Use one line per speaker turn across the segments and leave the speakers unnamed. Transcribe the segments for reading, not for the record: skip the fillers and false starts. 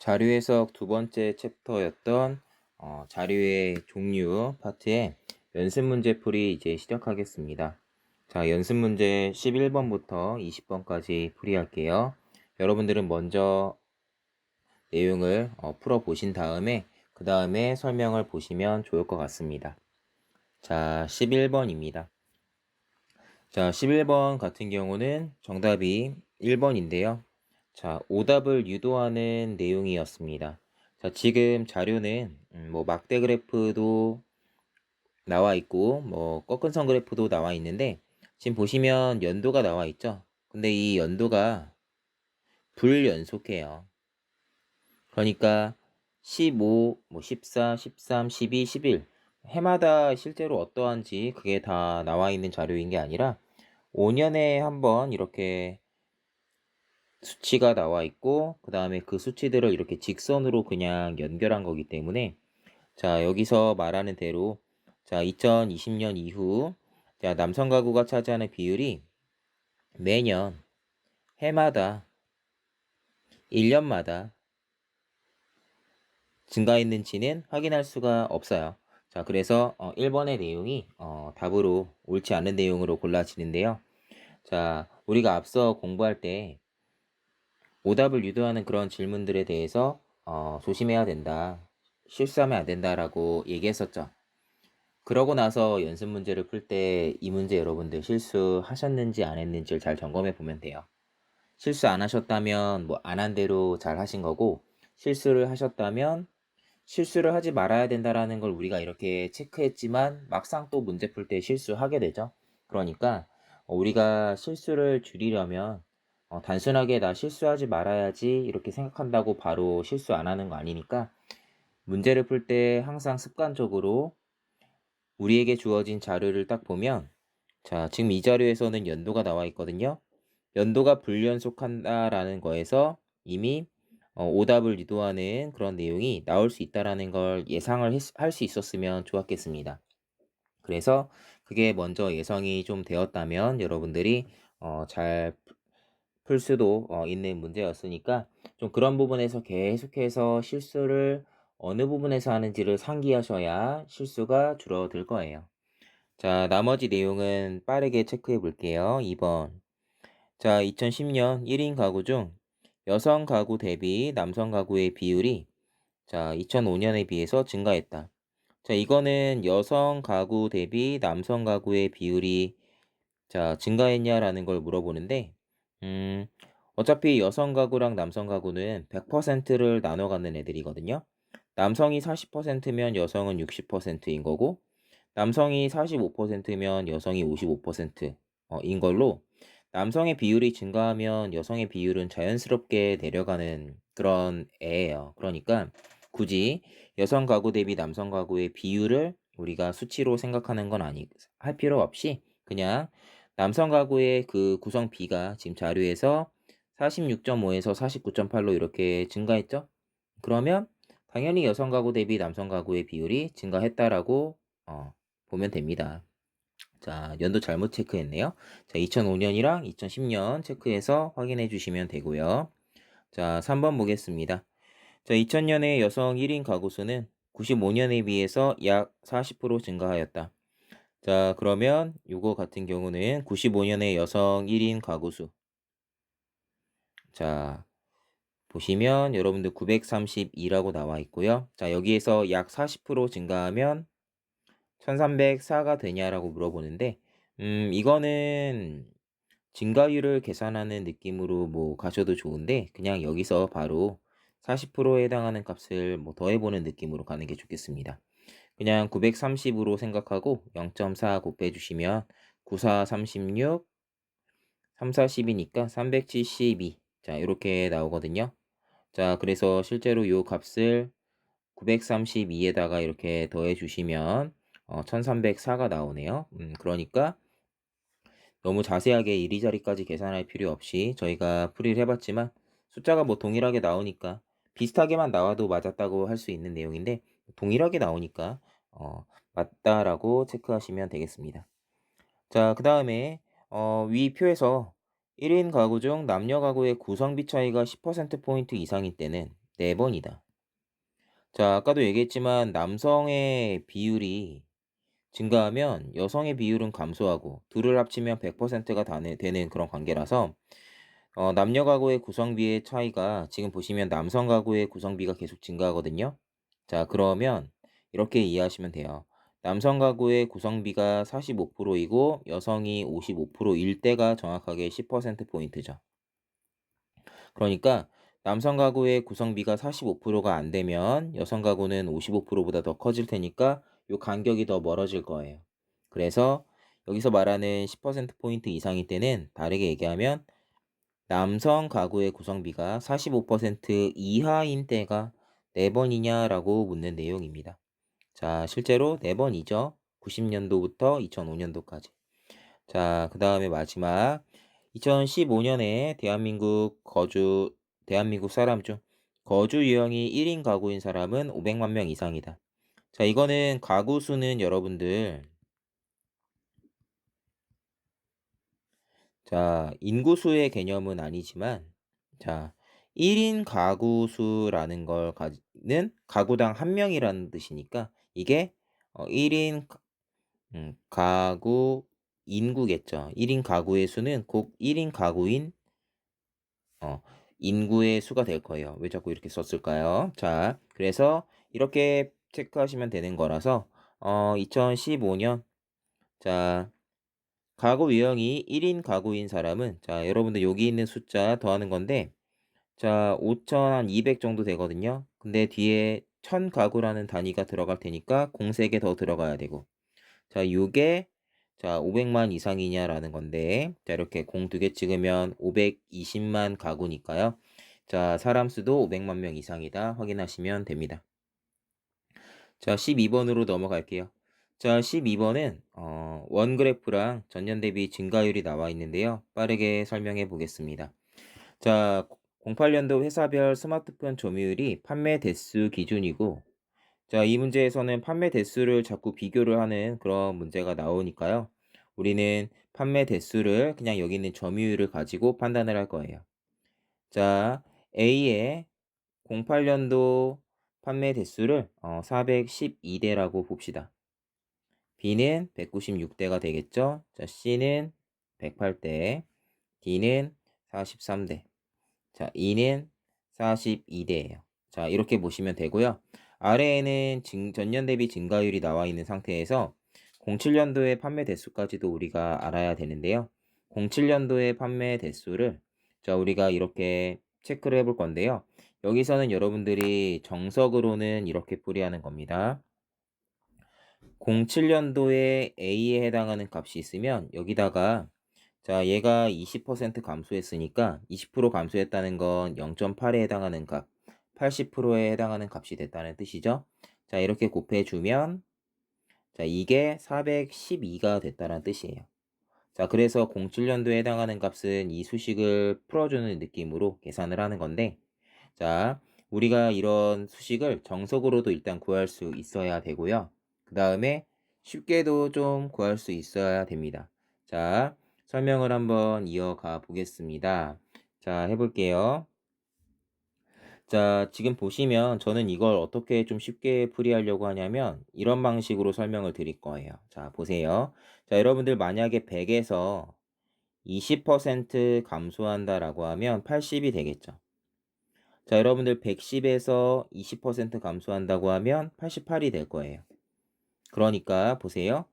자료 해석 두 번째 챕터였던 자료의 종류 파트에 연습 문제 풀이 이제 시작하겠습니다. 자, 연습 문제 11번부터 20번까지 풀이할게요. 여러분들은 먼저 내용을 풀어 보신 다음에 그 다음에 설명을 보시면 좋을 것 같습니다. 자, 11번입니다. 자, 11번 같은 경우는 정답이 1번인데요. 자, 오답을 유도하는 내용이었습니다. 자, 지금 자료는 뭐 막대 그래프도 나와 있고 뭐 꺾은 선 그래프도 나와 있는데 지금 보시면 연도가 나와 있죠. 근데 이 연도가 불연속해요. 그러니까 15, 뭐 14, 13, 12, 11 해마다 실제로 어떠한지 그게 다 나와 있는 자료인 게 아니라 5년에 한 번 이렇게 수치가 나와 있고 그 다음에 그 수치들을 이렇게 직선으로 그냥 연결한 거기 때문에 자, 여기서 말하는 대로 자, 2020년 이후 자, 남성 가구가 차지하는 비율이 매년 해마다 1년마다 증가했는지는 확인할 수가 없어요. 자, 그래서 1번의 내용이 답으로 옳지 않은 내용으로 골라지는데요. 자, 우리가 앞서 공부할 때 오답을 유도하는 그런 질문들에 대해서 조심해야 된다. 실수하면 안 된다라고 얘기했었죠. 그러고 나서 연습 문제를 풀 때 이 문제 여러분들 실수하셨는지 안 했는지를 잘 점검해 보면 돼요. 실수 안 하셨다면 뭐 안 한 대로 잘 하신 거고 실수를 하셨다면 실수를 하지 말아야 된다라는 걸 우리가 이렇게 체크했지만 막상 또 문제 풀 때 실수하게 되죠. 그러니까 우리가 실수를 줄이려면 단순하게 나 실수하지 말아야지 이렇게 생각한다고 바로 실수 안 하는 거 아니니까 문제를 풀 때 항상 습관적으로 우리에게 주어진 자료를 딱 보면 자, 지금 이 자료에서는 연도가 나와 있거든요. 연도가 불연속한다라는 거에서 이미 오답을 유도하는 그런 내용이 나올 수 있다라는 걸 예상을 할 수 있었으면 좋았겠습니다. 그래서 그게 먼저 예상이 좀 되었다면 여러분들이 잘 풀 수도 있는 문제였으니까 좀 그런 부분에서 계속해서 실수를 어느 부분에서 하는지를 상기하셔야 실수가 줄어들 거예요. 자, 나머지 내용은 빠르게 체크해 볼게요. 2번. 자, 2010년 1인 가구 중 여성 가구 대비 남성 가구의 비율이 자, 2005년에 비해서 증가했다. 자, 이거는 여성 가구 대비 남성 가구의 비율이 자, 증가했냐라는 걸 물어보는데 음, 어차피 여성 가구랑 남성 가구는 100%를 나눠 갖는 애들이거든요. 남성이 40%면 여성은 60%인 거고 남성이 45%면 여성이 55%인 걸로 남성의 비율이 증가하면 여성의 비율은 자연스럽게 내려가는 그런 애예요. 그러니까 굳이 여성 가구 대비 남성 가구의 비율을 우리가 수치로 생각하는 건 할 필요 없이 그냥 남성 가구의 그 구성 비가 지금 자료에서 46.5에서 49.8로 이렇게 증가했죠? 그러면 당연히 여성 가구 대비 남성 가구의 비율이 증가했다라고 보면 됩니다. 자, 연도 잘못 체크했네요. 자, 2005년이랑 2010년 체크해서 확인해 주시면 되고요. 자, 3번 보겠습니다. 자, 2000년에 여성 1인 가구 수는 95년에 비해서 약 40% 증가하였다. 자, 그러면 요거 같은 경우는 95년에 여성 1인 가구 수. 자, 보시면 여러분들 932라고 나와 있고요. 자, 여기에서 약 40% 증가하면 1304가 되냐라고 물어보는데 이거는 증가율을 계산하는 느낌으로 뭐 가셔도 좋은데 그냥 여기서 바로 40%에 해당하는 값을 뭐 더해보는 느낌으로 가는 게 좋겠습니다. 그냥 930으로 생각하고 0.4 곱해주시면 94, 36, 3, 40이니까 372. 자, 이렇게 나오거든요. 자, 그래서 실제로 요 값을 932에다가 이렇게 더해주시면 1304가 나오네요. 그러니까 너무 자세하게 이리저리까지 계산할 필요 없이 저희가 풀이를 해봤지만 숫자가 뭐 동일하게 나오니까 비슷하게만 나와도 맞았다고 할 수 있는 내용인데 동일하게 나오니까 맞다라고 체크하시면 되겠습니다. 자, 그 다음에 위 표에서 1인 가구 중 남녀 가구의 구성비 차이가 10%포인트 이상일 때는 4번이다. 자, 아까도 얘기했지만 남성의 비율이 증가하면 여성의 비율은 감소하고 둘을 합치면 100%가 되는 그런 관계라서 남녀 가구의 구성비의 차이가 지금 보시면 남성 가구의 구성비가 계속 증가하거든요. 자, 그러면 이렇게 이해하시면 돼요. 남성 가구의 구성비가 45%이고 여성이 55%일 때가 정확하게 10% 포인트죠. 그러니까 남성 가구의 구성비가 45%가 안 되면 여성 가구는 55%보다 더 커질 테니까 요 간격이 더 멀어질 거예요. 그래서 여기서 말하는 10% 포인트 이상일 때는 다르게 얘기하면 남성 가구의 구성비가 45% 이하인 때가 4번이냐라고 묻는 내용입니다. 자, 실제로 4번이죠. 90년도부터 2005년도까지. 자, 그 다음에 마지막 2015년에 대한민국 사람 중 거주 유형이 1인 가구인 사람은 500만 명 이상이다. 자, 이거는 가구 수는 여러분들, 자, 인구수의 개념은 아니지만, 자, 1인 가구 수라는 는 가구당 한 명이라는 뜻이니까, 이게 1인 가구 인구겠죠. 1인 가구의 수는 곧 1인 가구인 어, 인구의 수가 될 거예요. 왜 자꾸 이렇게 썼을까요? 자, 그래서 이렇게 체크하시면 되는 거라서 2015년 자, 가구 유형이 1인 가구인 사람은 자, 여러분들 여기 있는 숫자 더하는 건데 자, 5,200 정도 되거든요. 근데 뒤에 1000 가구라는 단위가 들어갈 테니까 공색에 더 들어가야 되고 자, 요게 자, 500만 이상이냐라는 건데 자, 이렇게 공 두 개 찍으면 520만 가구니까요. 자, 사람 수도 500만 명 이상이다 확인하시면 됩니다. 자, 12번으로 넘어갈게요. 자, 12번은 원 그래프랑 전년 대비 증가율이 나와 있는데요. 빠르게 설명해 보겠습니다. 자, 08년도 회사별 스마트폰 점유율이 판매 대수 기준이고 자, 이 문제에서는 판매 대수를 자꾸 비교를 하는 그런 문제가 나오니까요. 우리는 판매 대수를 그냥 여기 있는 점유율을 가지고 판단을 할 거예요. 자, A의 08년도 판매 대수를 412대라고 봅시다. B는 196대가 되겠죠. 자, C는 108대, D는 43대. 자, E는 42대예요. 자, 이렇게 보시면 되고요. 아래에는 전년 대비 증가율이 나와 있는 상태에서 07년도의 판매 대수까지도 우리가 알아야 되는데요. 07년도의 판매 대수를 자, 우리가 이렇게 체크를 해볼 건데요. 여기서는 여러분들이 정석으로는 이렇게 풀이하는 겁니다. 07년도에 A에 해당하는 값이 있으면 여기다가 자, 얘가 20% 감소했으니까 20% 감소했다는 건 0.8에 해당하는 값, 80%에 해당하는 값이 됐다는 뜻이죠. 자, 이렇게 곱해주면 자, 이게 412가 됐다는 뜻이에요. 자, 그래서 07년도에 해당하는 값은 이 수식을 풀어주는 느낌으로 계산을 하는 건데 자, 우리가 이런 수식을 정석으로도 일단 구할 수 있어야 되고요. 그 다음에 쉽게도 좀 구할 수 있어야 됩니다. 자, 설명을 한번 이어가 보겠습니다. 자, 해볼게요. 자, 지금 보시면 저는 이걸 어떻게 좀 쉽게 풀이하려고 하냐면 이런 방식으로 설명을 드릴 거예요. 자, 보세요. 자, 여러분들 만약에 100에서 20% 감소한다라고 하면 80이 되겠죠. 자, 여러분들 110에서 20% 감소한다고 하면 88이 될 거예요. 그러니까 보세요.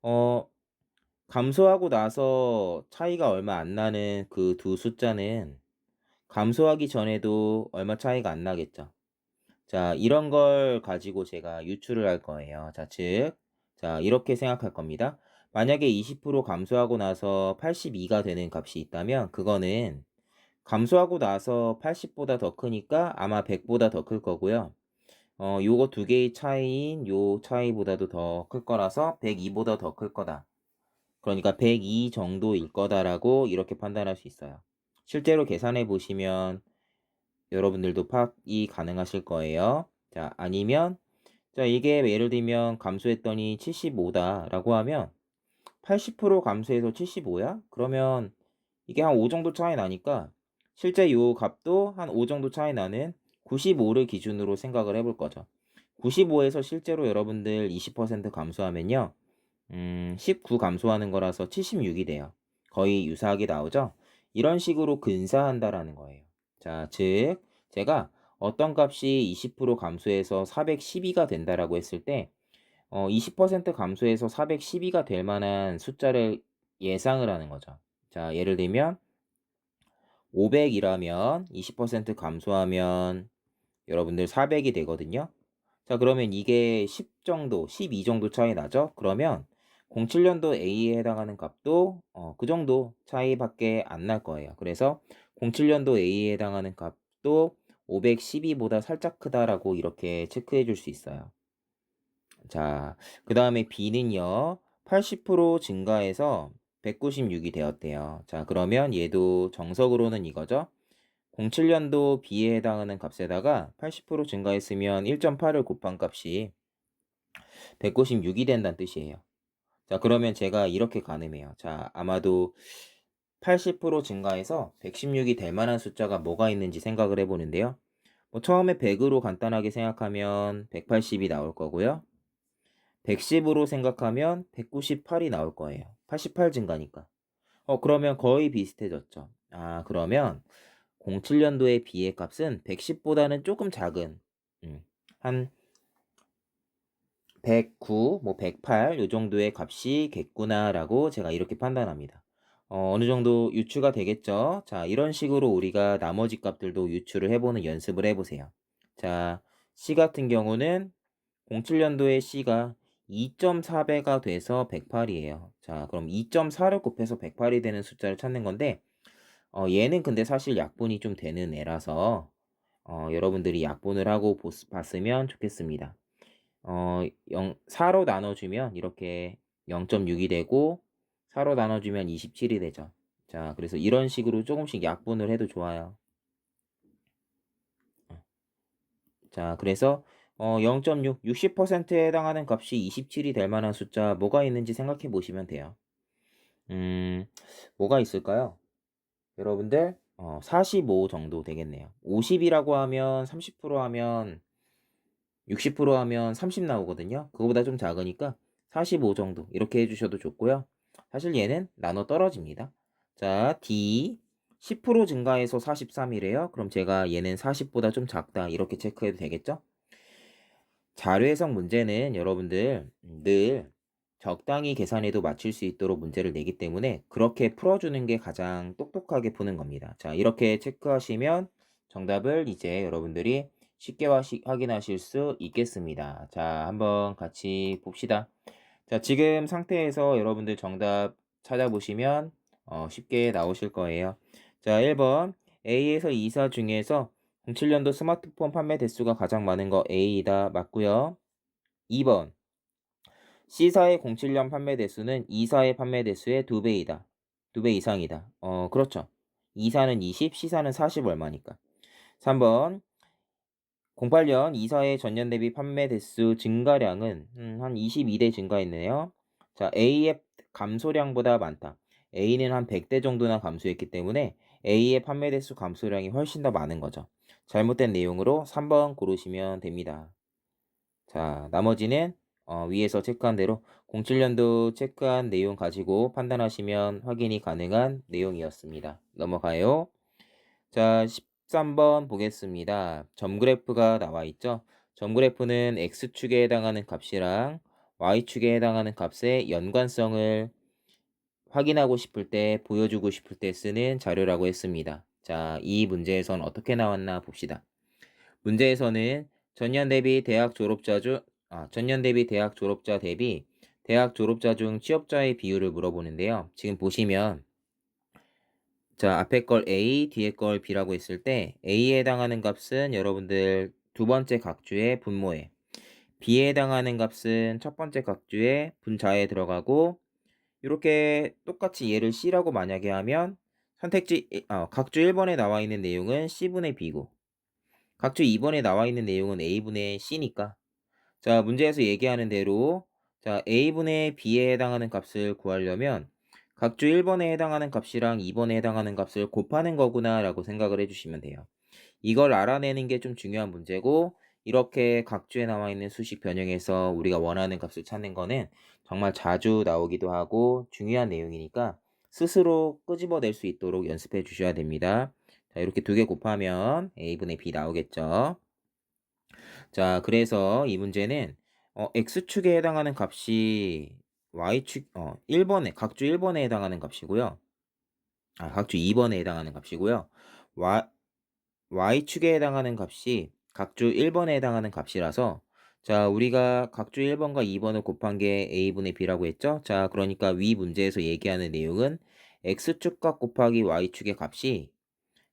어, 감소하고 나서 차이가 얼마 안 나는 그 두 숫자는 감소하기 전에도 얼마 차이가 안 나겠죠. 자, 이런 걸 가지고 제가 유추를 할 거예요. 자, 즉, 자, 이렇게 생각할 겁니다. 만약에 20% 감소하고 나서 82가 되는 값이 있다면 그거는 감소하고 나서 80보다 더 크니까 아마 100보다 더 클 거고요. 요거 두 개의 차이인 요 차이보다도 더 클 거라서 102보다 더 클 거다. 그러니까 102 정도일 거다라고 이렇게 판단할 수 있어요. 실제로 계산해 보시면 여러분들도 파악이 가능하실 거예요. 자, 아니면 자, 이게 예를 들면 감소했더니 75다라고 하면 80% 감소해서 75야? 그러면 이게 한 5 정도 차이 나니까 실제 요 값도 한 5 정도 차이 나는 95를 기준으로 생각을 해볼 거죠. 95에서 실제로 여러분들 20% 감소하면요. 19 감소하는 거라서 76이 돼요. 거의 유사하게 나오죠? 이런 식으로 근사한다라는 거예요. 자, 즉 제가 어떤 값이 20% 감소해서 412가 된다라고 했을 때 20% 감소해서 412가 될 만한 숫자를 예상을 하는 거죠. 자, 예를 들면 500이라면 20% 감소하면 여러분들 400이 되거든요. 자, 그러면 이게 10 정도, 12 정도 차이 나죠? 그러면 07년도 A에 해당하는 값도 그 정도 차이밖에 안 날 거예요. 그래서 07년도 A에 해당하는 값도 512보다 살짝 크다라고 이렇게 체크해 줄 수 있어요. 자, 그 다음에 B는요, 80% 증가해서 196이 되었대요. 자, 그러면 얘도 정석으로는 이거죠. 07년도 B에 해당하는 값에다가 80% 증가했으면 1.8을 곱한 값이 196이 된다는 뜻이에요. 자, 그러면 제가 이렇게 가늠해요. 자, 아마도 80% 증가해서 116이 될 만한 숫자가 뭐가 있는지 생각을 해보는데요. 뭐 처음에 100으로 간단하게 생각하면 180이 나올 거고요. 110으로 생각하면 198이 나올 거예요. 88 증가니까. 그러면 거의 비슷해졌죠. 아, 그러면 07년도의 B의 값은 110보다는 조금 작은 한 109, 뭐 108 요 정도의 값이겠구나라고 제가 이렇게 판단합니다. 어느 정도 유추가 되겠죠? 자, 이런 식으로 우리가 나머지 값들도 유추를 해보는 연습을 해보세요. 자, C 같은 경우는 07년도에 C가 2.4배가 돼서 108이에요. 자, 그럼 2.4를 곱해서 108이 되는 숫자를 찾는 건데 얘는 근데 사실 약분이 좀 되는 애라서 여러분들이 약분을 하고 봤으면 좋겠습니다. 4로 나눠주면 이렇게 0.6이 되고 4로 나눠주면 27이 되죠. 자, 그래서 이런 식으로 조금씩 약분을 해도 좋아요. 자, 그래서 0.6, 60%에 해당하는 값이 27이 될 만한 숫자 뭐가 있는지 생각해 보시면 돼요. 뭐가 있을까요? 여러분들 45 정도 되겠네요. 50이라고 하면 30% 하면 60% 하면 30 나오거든요. 그거보다 좀 작으니까 45 정도 이렇게 해주셔도 좋고요. 사실 얘는 나눠 떨어집니다. 자, D 10% 증가해서 43이래요. 그럼 제가 얘는 40보다 좀 작다 이렇게 체크해도 되겠죠? 자료 해석 문제는 여러분들 늘 적당히 계산해도 맞출 수 있도록 문제를 내기 때문에 그렇게 풀어주는 게 가장 똑똑하게 푸는 겁니다. 자, 이렇게 체크하시면 정답을 이제 여러분들이 쉽게 확인하실 수 있겠습니다. 자, 한번 같이 봅시다. 자, 지금 상태에서 여러분들 정답 찾아보시면 쉽게 나오실 거예요. 자, 1번 A에서 2사 중에서 07년도 스마트폰 판매 대수가 가장 많은 거 A이다. 맞고요. 2번 C사의 07년 판매 대수는 2사의 판매 대수의 2배이다. 2배 이상이다. 그렇죠. 2사는 20, C사는 40 얼마니까. 3번 08년 2사의 전년 대비 판매 대수 증가량은 한 22대 증가했네요. 자, A의 감소량보다 많다. A는 한 100대 정도나 감소했기 때문에 A의 판매 대수 감소량이 훨씬 더 많은 거죠. 잘못된 내용으로 3번 고르시면 됩니다. 자, 나머지는 위에서 체크한 대로 07년도 체크한 내용 가지고 판단하시면 확인이 가능한 내용이었습니다. 넘어가요. 자, 13번 보겠습니다. 점그래프가 나와 있죠. 점그래프는 X축에 해당하는 값이랑 Y축에 해당하는 값의 연관성을 확인하고 싶을 때, 보여주고 싶을 때 쓰는 자료라고 했습니다. 자, 이 문제에선 어떻게 나왔나 봅시다. 문제에서는 전년 대비 대학 졸업자 대비 대학 졸업자 중 취업자의 비율을 물어보는데요. 지금 보시면 자, 앞에 걸 A, 뒤에 걸 B라고 했을 때 A에 해당하는 값은 여러분들 두 번째 각주의 분모에, B에 해당하는 값은 첫 번째 각주의 분자에 들어가고 이렇게 똑같이 얘를 C라고 만약에 하면 각주 1번에 나와 있는 내용은 C분의 B고 각주 2번에 나와 있는 내용은 A분의 C니까 자, 문제에서 얘기하는 대로 자, A분의 B에 해당하는 값을 구하려면 각주 1번에 해당하는 값이랑 2번에 해당하는 값을 곱하는 거구나 라고 생각을 해주시면 돼요. 이걸 알아내는 게 좀 중요한 문제고, 이렇게 각주에 나와 있는 수식 변형에서 우리가 원하는 값을 찾는 거는 정말 자주 나오기도 하고 중요한 내용이니까 스스로 끄집어낼 수 있도록 연습해 주셔야 됩니다. 자, 이렇게 두 개 곱하면 a분의 b 나오겠죠. 자, 그래서 이 문제는 x축에 해당하는 값이 y축 1번에 각주 1번에 해당하는 값이고요. 각주 2번에 해당하는 값이고요. y축에 해당하는 값이 각주 1번에 해당하는 값이라서, 자, 우리가 각주 1번과 2번을 곱한 게 a분의 b라고 했죠? 자, 그러니까 위 문제에서 얘기하는 내용은 x축 값 곱하기 y축의 값이,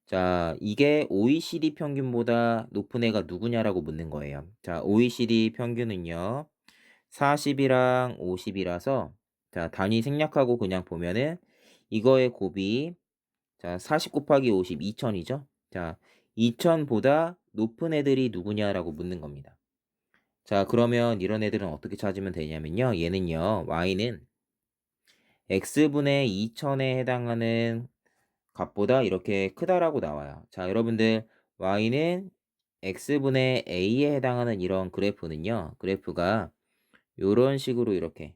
자, 이게 OECD 평균보다 높은 애가 누구냐라고 묻는 거예요. 자, OECD 평균은요, 40이랑 50이라서, 자, 단위 생략하고 그냥 보면은 이거의 곱이, 자, 40 곱하기 50, 2000이죠? 자, 2000보다 높은 애들이 누구냐라고 묻는 겁니다. 자, 그러면 이런 애들은 어떻게 찾으면 되냐면요. 얘는요, y는 x분의 2000에 해당하는 값보다 이렇게 크다라고 나와요. 자, 여러분들 y는 x분의 a에 해당하는 이런 그래프는요. 그래프가 이런 식으로 이렇게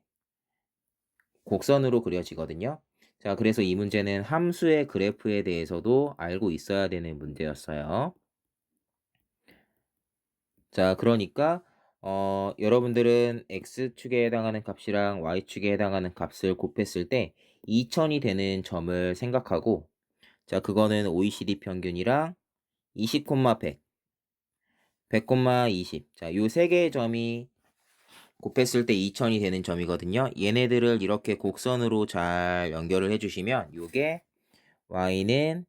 곡선으로 그려지거든요. 자, 그래서 이 문제는 함수의 그래프에 대해서도 알고 있어야 되는 문제였어요. 자, 그러니까 여러분들은 x축에 해당하는 값이랑 y축에 해당하는 값을 곱했을 때 2000이 되는 점을 생각하고, 자, 그거는 OECD 평균이랑 20, 100, 100, 20. 자, 요 세 개의 점이 곱했을 때 2000이 되는 점이거든요. 얘네들을 이렇게 곡선으로 잘 연결을 해주시면 요게 y는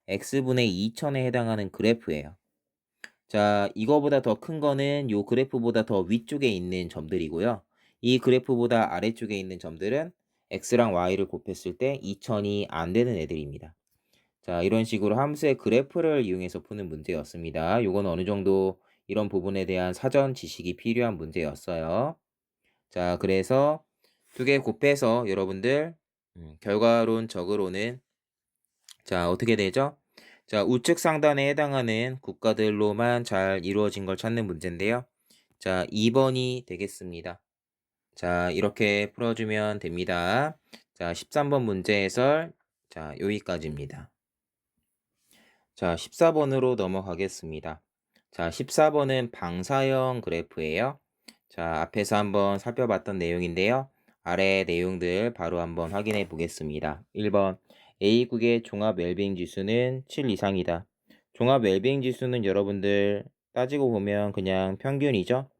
x분의 2000에 해당하는 그래프예요. 자, 이거보다 더 큰 거는 요 그래프보다 더 위쪽에 있는 점들이고요. 이 그래프보다 아래쪽에 있는 점들은 x랑 y를 곱했을 때 2000이 안 되는 애들입니다. 자, 이런 식으로 함수의 그래프를 이용해서 푸는 문제였습니다. 요건 어느 정도 이런 부분에 대한 사전 지식이 필요한 문제였어요. 자, 그래서 두 개 곱해서 여러분들 결과론적으로는, 자, 어떻게 되죠? 자, 우측 상단에 해당하는 국가들로만 잘 이루어진 걸 찾는 문제인데요. 자, 2번이 되겠습니다. 자, 이렇게 풀어주면 됩니다. 자, 13번 문제 해설, 자, 여기까지입니다. 자, 14번으로 넘어가겠습니다. 자, 14번은 방사형 그래프예요. 자, 앞에서 한번 살펴봤던 내용인데요. 아래 내용들 바로 한번 확인해 보겠습니다. 1번, A국의 종합 웰빙 지수는 7 이상이다. 종합 웰빙 지수는 여러분들 따지고 보면 그냥 평균이죠.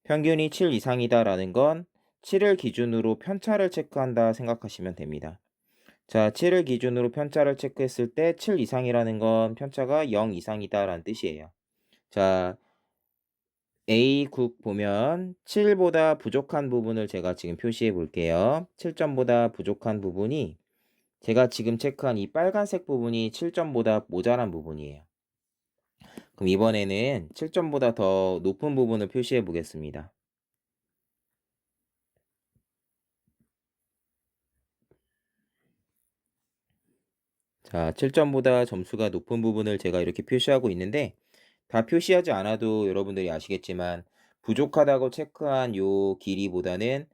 평균이 7 이상이다라는 건 7을 기준으로 편차를 체크한다 생각하시면 됩니다. 자, 7을 기준으로 편차를 체크했을 때 7 이상이라는 건 편차가 0 이상이다라는 뜻이에요. 자, A국 보면 7보다 부족한 부분을 제가 지금 표시해 볼게요. 7점보다 부족한 부분이, 제가 지금 체크한 이 빨간색 부분이 7점보다 모자란 부분이에요. 그럼 이번에는 7점보다 더 높은 부분을 표시해 보겠습니다. 자, 7점보다 점수가 높은 부분을 제가 이렇게 표시하고 있는데, 다 표시하지 않아도 여러분들이 아시겠지만 부족하다고 체크한 요 길이보다는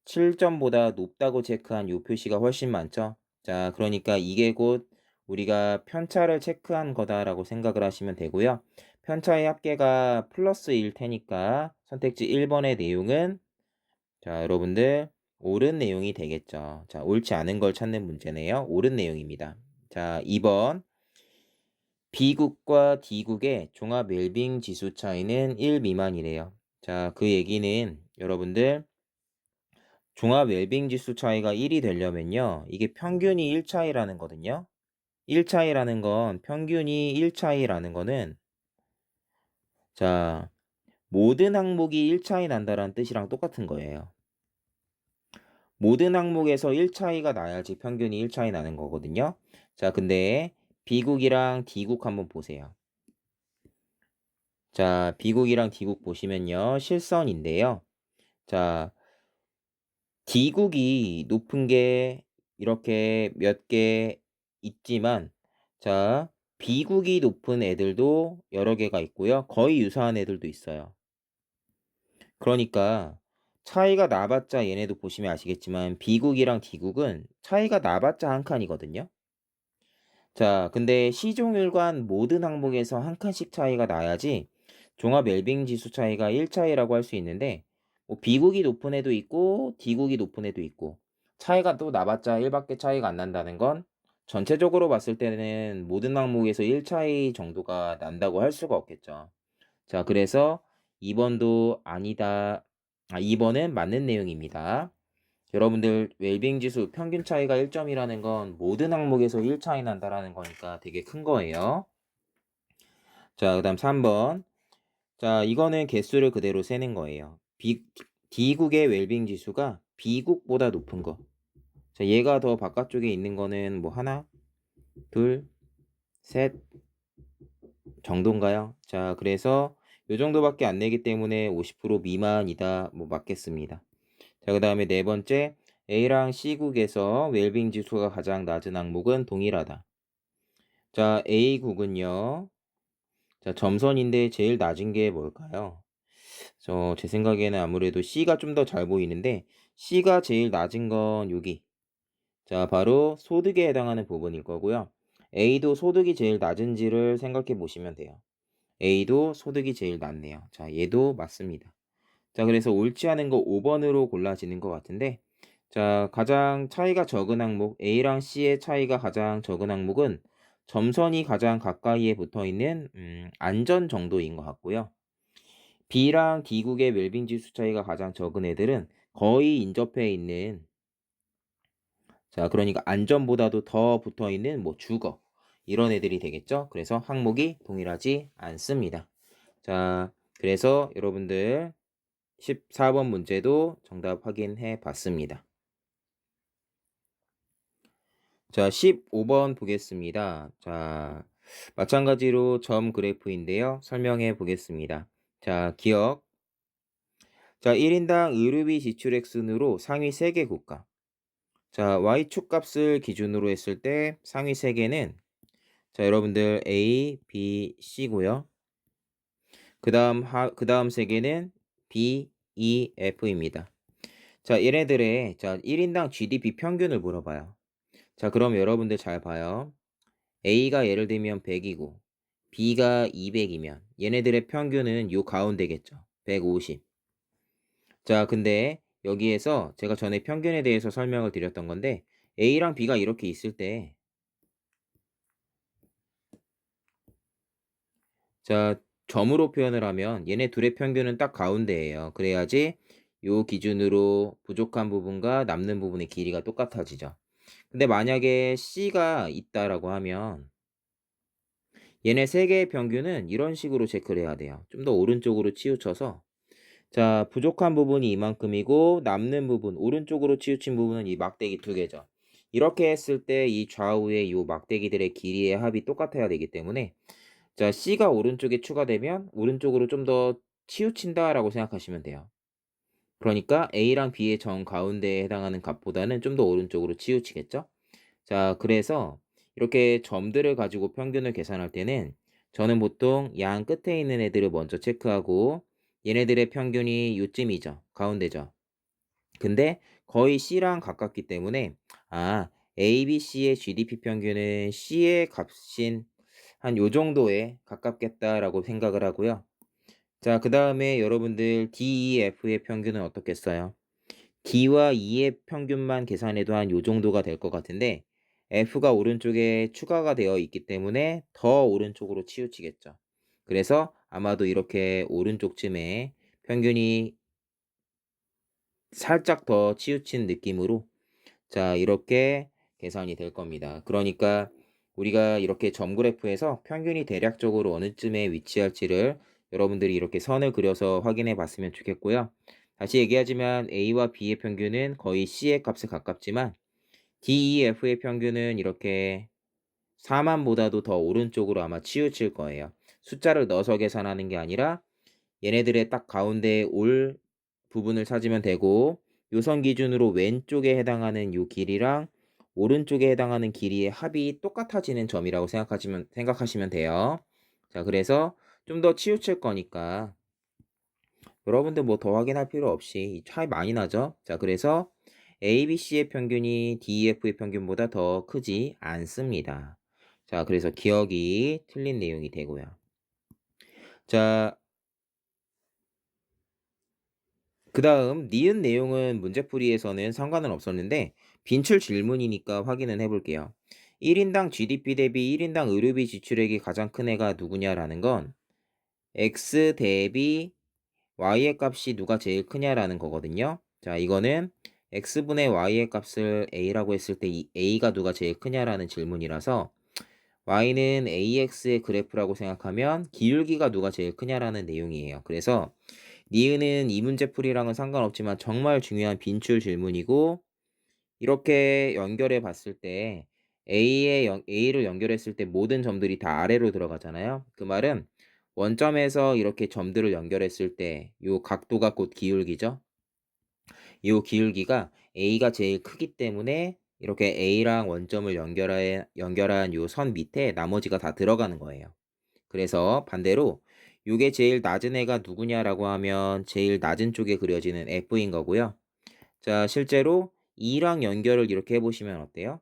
7점보다 높다고 체크한 요 표시가 훨씬 많죠. 자, 그러니까 이게 곧 우리가 편차를 체크한 거다라고 생각을 하시면 되고요. 편차의 합계가 플러스 1 테니까 선택지 1번의 내용은, 자, 여러분들 옳은 내용이 되겠죠. 자, 옳지 않은 걸 찾는 문제네요. 옳은 내용입니다. 자, 2번. B국과 D국의 종합 웰빙 지수 차이는 1 미만이래요. 자, 그 얘기는 여러분들 종합 웰빙 지수 차이가 1이 되려면요. 이게 평균이 1 차이라는 거거든요. 1 차이라는 건, 평균이 1 차이라는 거는, 자, 모든 항목이 1 차이 난다라는 뜻이랑 똑같은 거예요. 모든 항목에서 1 차이가 나야지 평균이 1 차이 나는 거거든요. 자, 근데 B국이랑 D국 한번 보세요. 자, B국이랑 D국 보시면요. 실선인데요. 자, D국이 높은 게 이렇게 몇 개 있지만 자, 비국이 높은 애들도 여러 개가 있고요. 거의 유사한 애들도 있어요. 그러니까 차이가 나봤자 얘네도 보시면 아시겠지만 비국이랑 D국은 차이가 나봤자 한 칸이거든요. 자, 근데 시종일관 모든 항목에서 한 칸씩 차이가 나야지 종합 웰빙 지수 차이가 1 차이라고 할 수 있는데 뭐 B국이 높은 애도 있고 D국이 높은 애도 있고 차이가 또 나봤자 1밖에 차이가 안 난다는 건 전체적으로 봤을 때는 모든 항목에서 1 차이 정도가 난다고 할 수가 없겠죠. 자, 그래서 2번도 아니다. 2번은 맞는 내용입니다. 여러분들 웰빙 지수 평균 차이가 1점이라는 건 모든 항목에서 1 차이 난다라는 거니까 되게 큰 거예요. 자, 그다음 3번. 자, 이거는 개수를 그대로 세는 거예요. D국의 웰빙 지수가 B국보다 높은 거. 자, 얘가 더 바깥쪽에 있는 거는 뭐 하나, 둘, 셋 정도인가요? 자, 그래서 요 정도밖에 안 내기 때문에 50% 미만이다. 뭐 맞겠습니다. 자, 그다음에 네 번째. A랑 C국에서 웰빙 지수가 가장 낮은 항목은 동일하다. 자, A국은요. 자, 점선인데 제일 낮은 게 뭘까요? 제 생각에는 아무래도 C가 좀 더 잘 보이는데 C가 제일 낮은 건 여기. 자, 바로 소득에 해당하는 부분일 거고요. A도 소득이 제일 낮은지를 생각해 보시면 돼요. A도 소득이 제일 낮네요. 자, 얘도 맞습니다. 자, 그래서 옳지 않은 거 5번으로 골라지는 것 같은데 자, 가장 차이가 적은 항목 A랑 C의 차이가 가장 적은 항목은 점선이 가장 가까이에 붙어있는 안전 정도인 것 같고요. B랑 D국의 웰빙 지수 차이가 가장 적은 애들은 거의 인접해 있는 자, 그러니까 안전보다도 더 붙어있는 뭐 주거 이런 애들이 되겠죠. 그래서 항목이 동일하지 않습니다. 자, 그래서 여러분들 14번 문제도 정답 확인해 봤습니다. 자, 15번 보겠습니다. 자, 마찬가지로 점 그래프인데요. 설명해 보겠습니다. 자, 기억. 자, 1인당 의료비 지출액 순으로 상위 3개 국가. 자, Y축 값을 기준으로 했을 때 상위 3개는 자, 여러분들 A, B, C고요. 그다음 3개는 B, E, F입니다. 자, 얘네들의 자, 1인당 GDP 평균을 물어봐요. 자, 그럼 여러분들 잘 봐요. A가 예를 들면 100이고 B가 200이면 얘네들의 평균은 요 가운데겠죠. 150. 자, 근데 여기에서 제가 전에 평균에 대해서 설명을 드렸던 건데 A랑 B가 이렇게 있을 때 자, 점으로 표현을 하면 얘네 둘의 평균은 딱 가운데예요. 그래야지 요 기준으로 부족한 부분과 남는 부분의 길이가 똑같아지죠. 근데 만약에 C가 있다라고 하면 얘네 세 개의 평균은 이런 식으로 체크를 해야 돼요. 좀 더 오른쪽으로 치우쳐서 자, 부족한 부분이 이만큼이고 남는 부분, 오른쪽으로 치우친 부분은 이 막대기 두 개죠. 이렇게 했을 때 이 좌우의 이 막대기들의 길이의 합이 똑같아야 되기 때문에 자, C가 오른쪽에 추가되면 오른쪽으로 좀 더 치우친다라고 생각하시면 돼요. 그러니까 A랑 B의 정 가운데에 해당하는 값보다는 좀 더 오른쪽으로 치우치겠죠? 자, 그래서 이렇게 점들을 가지고 평균을 계산할 때는 저는 보통 양 끝에 있는 애들을 먼저 체크하고 얘네들의 평균이 요쯤이죠. 가운데죠. 근데 거의 C랑 가깝기 때문에 A, B, C의 GDP 평균은 C의 값인 한 요 정도에 가깝겠다라고 생각을 하고요. 자, 그다음에 여러분들 D, E, F의 평균은 어떻겠어요? D와 E의 평균만 계산해도 한 요 정도가 될 것 같은데 F가 오른쪽에 추가가 되어 있기 때문에 더 오른쪽으로 치우치겠죠. 그래서 아마도 이렇게 오른쪽쯤에 평균이 살짝 더 치우친 느낌으로 자, 이렇게 계산이 될 겁니다. 그러니까 우리가 이렇게 점 그래프에서 평균이 대략적으로 어느 쯤에 위치할지를 여러분들이 이렇게 선을 그려서 확인해 봤으면 좋겠고요. 다시 얘기하지만 A와 B의 평균은 거의 C의 값에 가깝지만 D, E, F의 평균은 이렇게 4만보다도 더 오른쪽으로 아마 치우칠 거예요. 숫자를 넣어서 계산하는 게 아니라 얘네들의 딱 가운데에 올 부분을 찾으면 되고 요선 기준으로 왼쪽에 해당하는 요 길이랑 오른쪽에 해당하는 길이의 합이 똑같아지는 점이라고 생각하시면 돼요. 자, 그래서 좀 더 치우칠 거니까 여러분들 뭐 더 확인할 필요 없이 차이 많이 나죠? 자, 그래서 ABC의 평균이 DEF의 평균보다 더 크지 않습니다. 자, 그래서 기억이 틀린 내용이 되고요. 자, 그 다음 니은 내용은 문제풀이에서는 상관은 없었는데 빈출 질문이니까 확인은 해볼게요. 1인당 GDP 대비 1인당 의료비 지출액이 가장 큰 애가 누구냐라는 건 X 대비 Y의 값이 누가 제일 크냐라는 거거든요. 자, 이거는 X분의 Y의 값을 A라고 했을 때 이 A가 누가 제일 크냐라는 질문이라서 Y는 AX의 그래프라고 생각하면 기울기가 누가 제일 크냐라는 내용이에요. 그래서 니은은 이 문제풀이랑은 상관없지만 정말 중요한 빈출 질문이고 이렇게 연결해 봤을 때 A를 연결했을 때 모든 점들이 다 아래로 들어가잖아요. 그 말은 원점에서 이렇게 점들을 연결했을 때 요 각도가 곧 기울기죠. 요 기울기가 A가 제일 크기 때문에 이렇게 A랑 원점을 연결한 요 선 밑에 나머지가 다 들어가는 거예요. 그래서 반대로 요게 제일 낮은 애가 누구냐라고 하면 제일 낮은 쪽에 그려지는 F인 거고요. 자, 실제로 2랑 연결을 이렇게 해보시면 어때요?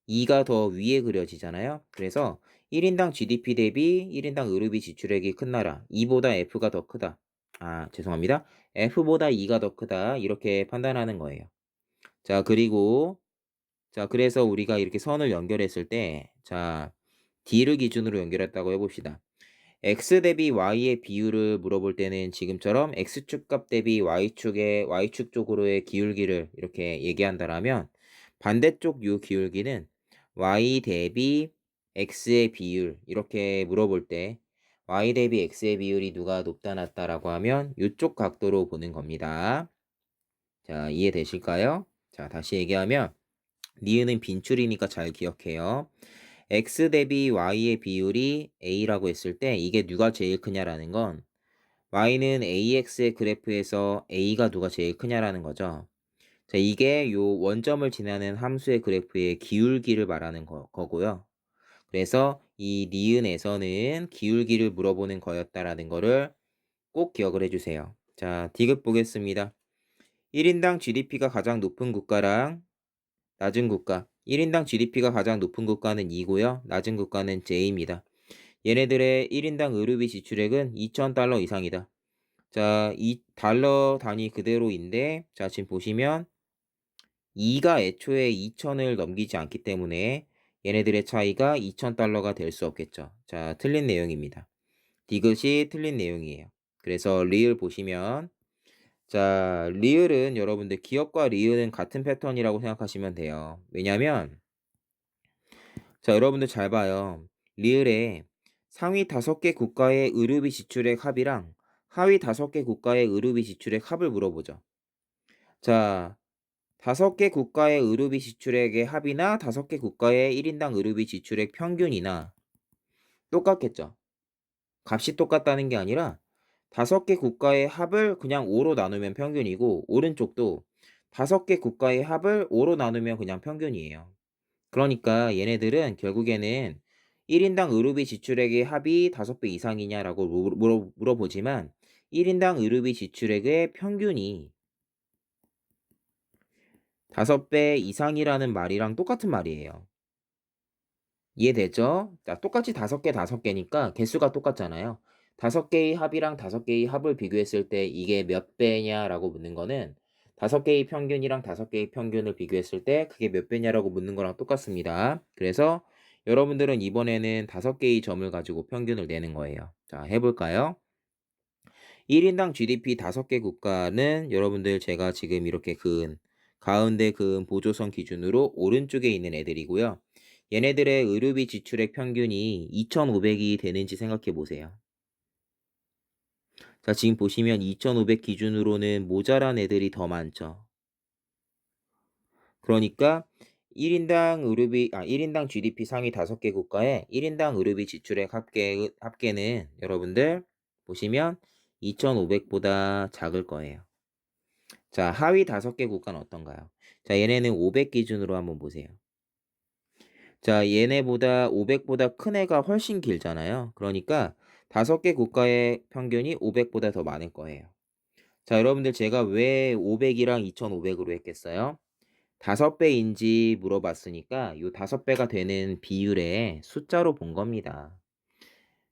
2가 더 위에 그려지잖아요. 그래서 1인당 GDP 대비 1인당 의료비 지출액이 큰 나라 2보다 F가 더 크다. 아, 죄송합니다. F보다 2가 더 크다. 이렇게 판단하는 거예요. 자, 그리고 자, 그래서 우리가 이렇게 선을 연결했을 때 자, D를 기준으로 연결했다고 해봅시다. X 대비 Y의 비율을 물어볼 때는 지금처럼 X축 값 대비 Y축 쪽으로의 기울기를 이렇게 얘기한다라면 반대쪽 요 기울기는 Y 대비 X의 비율 이렇게 물어볼 때 Y 대비 X의 비율이 누가 높다 낮다라고 하면 이쪽 각도로 보는 겁니다. 자, 이해되실까요? 자, 다시 얘기하면 니은은 빈출이니까 잘 기억해요. X 대비 Y의 비율이 A라고 했을 때 이게 누가 제일 크냐라는 건 Y는 AX의 그래프에서 A가 누가 제일 크냐라는 거죠. 자, 이게 요 원점을 지나는 함수의 그래프의 기울기를 말하는 거고요. 그래서 이 니은에서는 기울기를 물어보는 거였다라는 거를 꼭 기억을 해주세요. 자, 디귿 보겠습니다. 1인당 GDP가 가장 높은 국가랑 낮은 국가 1인당 GDP가 가장 높은 국가는 E고요. 낮은 국가는 J입니다. 얘네들의 1인당 의료비 지출액은 2,000달러 이상이다. 자, 이 달러 단위 그대로인데 자, 지금 보시면 2가 애초에 2,000을 넘기지 않기 때문에 얘네들의 차이가 2,000달러가 될 수 없겠죠. 자, 틀린 내용입니다. 디귿이 틀린 내용이에요. 그래서 리을 보시면 자, 리을은 여러분들 기업과 리을은 같은 패턴이라고 생각하시면 돼요. 왜냐면 자, 여러분들 잘 봐요. 리을에 상위 5개 국가의 의료비 지출액 합이랑 하위 5개 국가의 의료비 지출액 합을 물어보죠. 자, 5개 국가의 의료비 지출액의 합이나 5개 국가의 1인당 의료비 지출액 평균이나 똑같겠죠. 값이 똑같다는 게 아니라 5개 국가의 합을 그냥 5로 나누면 평균이고 오른쪽도 5개 국가의 합을 5로 나누면 그냥 평균이에요. 그러니까 얘네들은 결국에는 1인당 의료비 지출액의 합이 5배 이상이냐라고 물어보지만 1인당 의료비 지출액의 평균이 5배 이상이라는 말이랑 똑같은 말이에요. 이해되죠? 자, 똑같이 5개니까 개수가 똑같잖아요. 5개의 합이랑 5개의 합을 비교했을 때 이게 몇 배냐라고 묻는 거는 5개의 평균이랑 5개의 평균을 비교했을 때 그게 몇 배냐라고 묻는 거랑 똑같습니다. 그래서 여러분들은 이번에는 5개의 점을 가지고 평균을 내는 거예요. 자, 해볼까요? 1인당 GDP 5개 국가는 여러분들 제가 지금 이렇게 가운데 그은 보조선 기준으로 오른쪽에 있는 애들이고요. 얘네들의 의료비 지출액 평균이 2,500이 되는지 생각해 보세요. 자, 지금 보시면 2,500 기준으로는 모자란 애들이 더 많죠. 그러니까 1인당 GDP 상위 5개 국가의 1인당 의료비 지출액 합계는 여러분들 보시면 2,500보다 작을 거예요. 자, 하위 5개 국가는 어떤가요? 자, 얘네는 500 기준으로 한번 보세요. 자, 얘네보다 500보다 큰 애가 훨씬 길잖아요. 그러니까 5개 국가의 평균이 500보다 더 많을 거예요. 자, 여러분들 제가 왜 500이랑 2500으로 했겠어요? 5배인지 물어봤으니까 요 5배가 되는 비율의 숫자로 본 겁니다.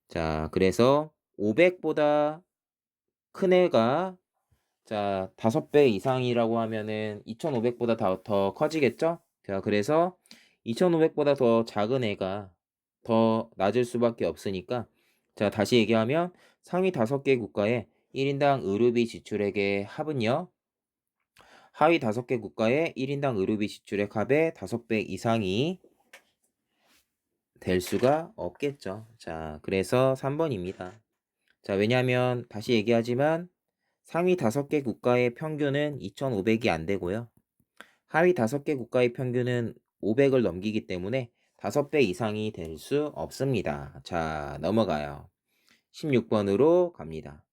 자, 그래서 500보다 큰 애가 자, 5배 이상이라고 하면은 2500보다 더 커지겠죠? 자, 그래서 2500보다 더 작은 애가 더 낮을 수밖에 없으니까 자, 다시 얘기하면 상위 5개 국가의 1인당 의료비 지출액의 합은요. 하위 5개 국가의 1인당 의료비 지출액 합의 5배 이상이 될 수가 없겠죠. 자, 그래서 3번입니다. 자, 왜냐하면 다시 얘기하지만 상위 5개 국가의 평균은 2,500이 안 되고요. 하위 5개 국가의 평균은 500을 넘기기 때문에 5배 이상이 될 수 없습니다. 자, 넘어가요. 16번으로 갑니다.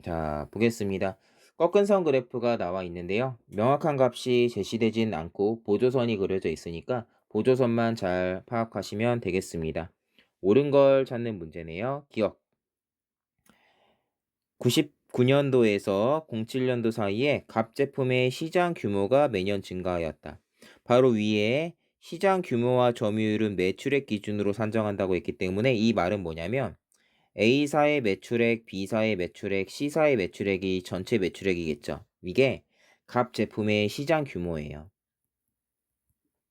자, 보겠습니다. 꺾은 선 그래프가 나와 있는데요. 명확한 값이 제시되진 않고 보조선이 그려져 있으니까 보조선만 잘 파악하시면 되겠습니다. 옳은 걸 찾는 문제네요. 기억. 99년도에서 07년도 사이에 갑 제품의 시장 규모가 매년 증가하였다. 바로 위에 시장 규모와 점유율은 매출액 기준으로 산정한다고 했기 때문에 이 말은 뭐냐면 A사의 매출액, B사의 매출액, C사의 매출액이 전체 매출액이겠죠. 이게 갑 제품의 시장 규모예요.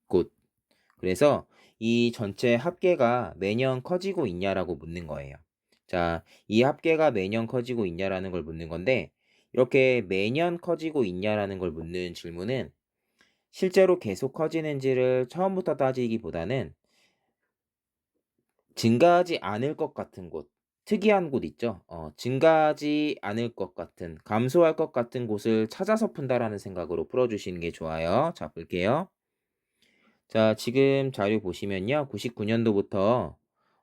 곧. 그래서 이 전체 합계가 매년 커지고 있냐라고 묻는 거예요. 자, 이 합계가 매년 커지고 있냐라는 걸 묻는 건데 이렇게 매년 커지고 있냐라는 걸 묻는 질문은 실제로 계속 커지는지를 처음부터 따지기보다는 증가하지 않을 것 같은 곳, 특이한 곳 있죠. 증가하지 않을 것 같은, 감소할 것 같은 곳을 찾아서 푼다라는 생각으로 풀어주시는 게 좋아요. 자, 볼게요. 자, 지금 자료 보시면요. 99년도부터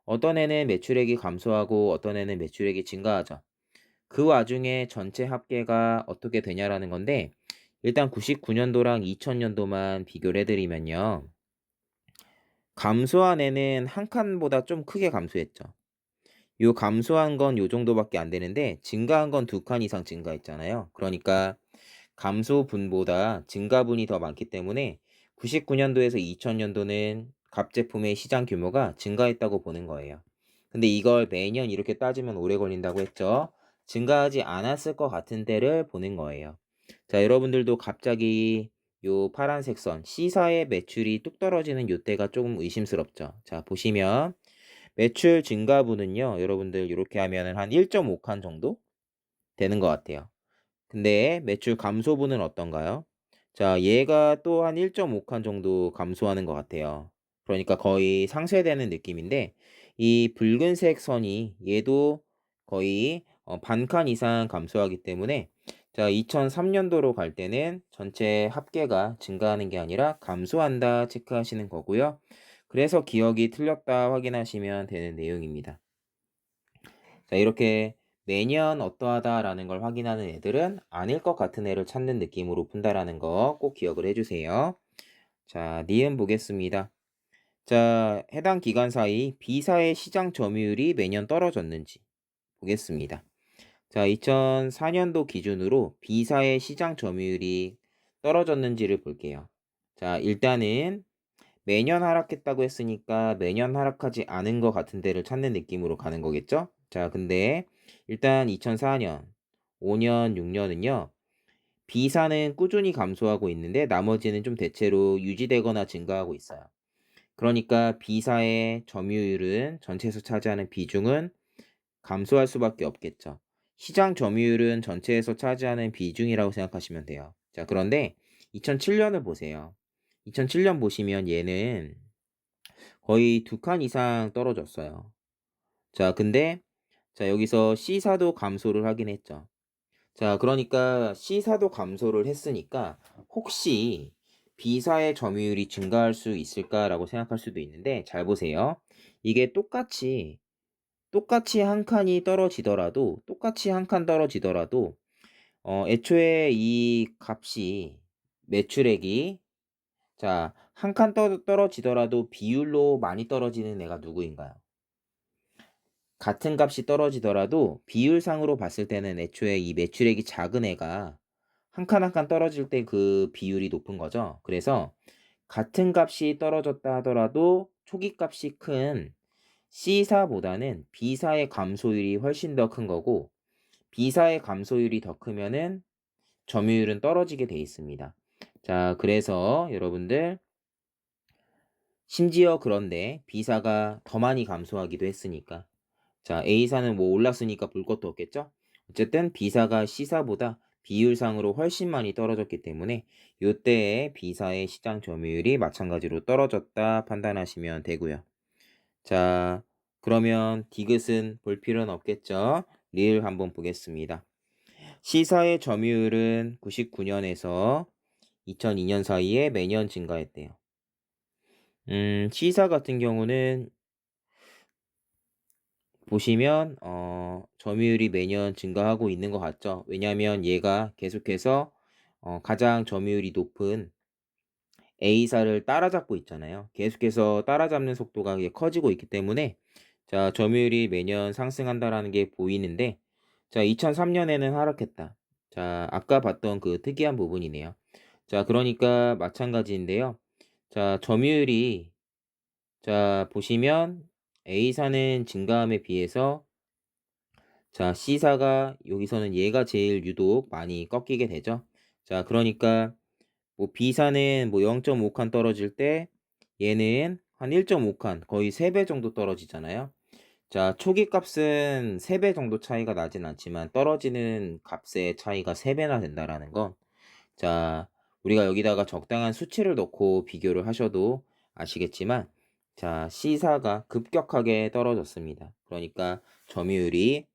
어떤 해는 매출액이 감소하고 어떤 해는 매출액이 증가하죠. 그 와중에 전체 합계가 어떻게 되냐라는 건데 일단 99년도랑 2000년도만 비교를 해드리면요. 감소한 애는 한 칸보다 좀 크게 감소했죠. 요 감소한 건 요 정도밖에 안 되는데 증가한 건 2칸 이상 증가했잖아요. 그러니까 감소분보다 증가분이 더 많기 때문에 99년도에서 2000년도는 갑 제품의 시장 규모가 증가했다고 보는 거예요. 근데 이걸 매년 이렇게 따지면 오래 걸린다고 했죠. 증가하지 않았을 것 같은 때를 보는 거예요. 자, 여러분들도 갑자기 요 파란색 선 C사의 매출이 뚝 떨어지는 요 때가 조금 의심스럽죠. 자, 보시면 매출 증가분은요. 여러분들 이렇게 하면은 한 1.5칸 정도 되는 것 같아요. 근데 매출 감소분은 어떤가요? 자, 얘가 또 한 1.5칸 정도 감소하는 것 같아요. 그러니까 거의 상쇄되는 느낌인데 이 붉은색 선이 얘도 거의 반칸 이상 감소하기 때문에 자, 2003년도로 갈 때는 전체 합계가 증가하는 게 아니라 감소한다 체크하시는 거고요. 그래서 기억이 틀렸다 확인하시면 되는 내용입니다. 자, 이렇게 매년 어떠하다라는 걸 확인하는 애들은 아닐 것 같은 애를 찾는 느낌으로 푼다라는 거 꼭 기억을 해주세요. 자, 니은 보겠습니다. 자, 해당 기간 사이 B사의 시장 점유율이 매년 떨어졌는지 보겠습니다. 자, 2004년도 기준으로 B사의 시장 점유율이 떨어졌는지를 볼게요. 자, 일단은 매년 하락했다고 했으니까 매년 하락하지 않은 것 같은 데를 찾는 느낌으로 가는 거겠죠? 자, 근데 일단 2004년, 5년, 6년은요. B사는 꾸준히 감소하고 있는데 나머지는 좀 대체로 유지되거나 증가하고 있어요. 그러니까 B사의 점유율은 전체에서 차지하는 비중은 감소할 수밖에 없겠죠. 시장 점유율은 전체에서 차지하는 비중이라고 생각하시면 돼요. 자, 그런데 2007년을 보세요. 2007년 보시면 얘는 거의 2칸 이상 떨어졌어요. 자, 근데 자, 여기서 C사도 감소를 하긴 했죠. 자, 그러니까 C사도 감소를 했으니까 혹시 B사의 점유율이 증가할 수 있을까라고 생각할 수도 있는데 잘 보세요. 이게 똑같이 한 칸이 떨어지더라도 똑같이 한 칸 떨어지더라도 애초에 이 값이 매출액이 자, 한 칸 떨어지더라도 비율로 많이 떨어지는 애가 누구인가요? 같은 값이 떨어지더라도 비율상으로 봤을 때는 애초에 이 매출액이 작은 애가 한 칸 한 칸 떨어질 때 그 비율이 높은 거죠. 그래서 같은 값이 떨어졌다 하더라도 초기 값이 큰 C사보다는 B사의 감소율이 훨씬 더 큰 거고, B사의 감소율이 더 크면은 점유율은 떨어지게 돼 있습니다. 자, 그래서 여러분들 심지어 그런데 B사가 더 많이 감소하기도 했으니까, 자, A사는 뭐 올랐으니까 볼 것도 없겠죠? 어쨌든 B사가 C사보다 비율상으로 훨씬 많이 떨어졌기 때문에 요때에 B사의 시장 점유율이 마찬가지로 떨어졌다 판단하시면 되고요. 자, 그러면 디귿은 볼 필요는 없겠죠? 리을 한번 보겠습니다. C사의 점유율은 99년에서 2002년 사이에 매년 증가했대요. C사 같은 경우는 보시면 점유율이 매년 증가하고 있는 것 같죠. 왜냐하면 얘가 계속해서 가장 점유율이 높은 A사를 따라잡고 있잖아요. 계속해서 따라잡는 속도가 커지고 있기 때문에 자, 점유율이 매년 상승한다라는 게 보이는데, 자, 2003년에는 하락했다. 자, 아까 봤던 그 특이한 부분이네요. 자, 그러니까 마찬가지인데요. 자, 점유율이 자, 보시면 A사는 증가함에 비해서 자, C사가 여기서는 얘가 제일 유독 많이 꺾이게 되죠. 자, 그러니까 뭐 B사는 뭐 0.5칸 떨어질 때 얘는 한 1.5칸, 거의 3배 정도 떨어지잖아요. 자, 초기 값은 3배 정도 차이가 나진 않지만 떨어지는 값의 차이가 3배나 된다라는 건, 자, 우리가 여기다가 적당한 수치를 넣고 비교를 하셔도 아시겠지만, 자, C사가 급격하게 떨어졌습니다. 그러니까 점유율이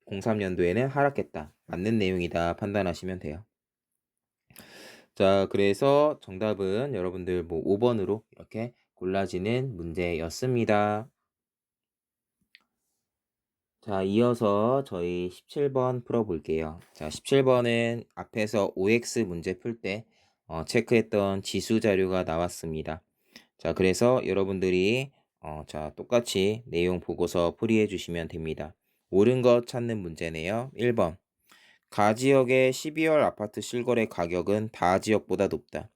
03년도에는 하락했다. 맞는 내용이다 판단하시면 돼요. 자, 그래서 정답은 여러분들 뭐 5번으로 이렇게 골라지는 문제였습니다. 자, 이어서 저희 17번 풀어볼게요. 자, 17번은 앞에서 OX 문제 풀 때 체크했던 지수 자료가 나왔습니다. 자, 그래서 여러분들이 자, 똑같이 내용 보고서 풀이해 주시면 됩니다. 옳은 것 찾는 문제네요. 1번. 가 지역의 12월 아파트 실거래 가격은 다 지역보다 높다.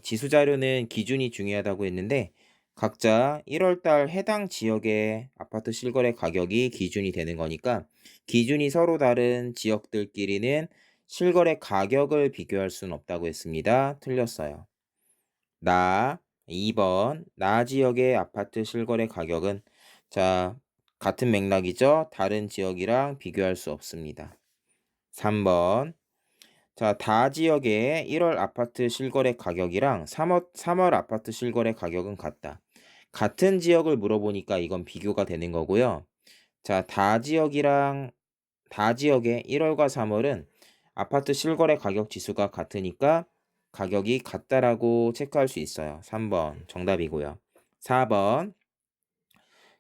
지수 자료는 기준이 중요하다고 했는데 각자 1월달 해당 지역의 아파트 실거래 가격이 기준이 되는 거니까 기준이 서로 다른 지역들끼리는 실거래 가격을 비교할 수는 없다고 했습니다. 틀렸어요. 2번 나 지역의 아파트 실거래 가격은 자, 같은 맥락이죠. 다른 지역이랑 비교할 수 없습니다. 3번 자, 다 지역의 1월 아파트 실거래 가격이랑 3월 아파트 실거래 가격은 같다. 같은 지역을 물어보니까 이건 비교가 되는 거고요. 자, 다 지역의 1월과 3월은 아파트 실거래 가격 지수가 같으니까 가격이 같다라고 체크할 수 있어요. 3번 정답이고요. 4번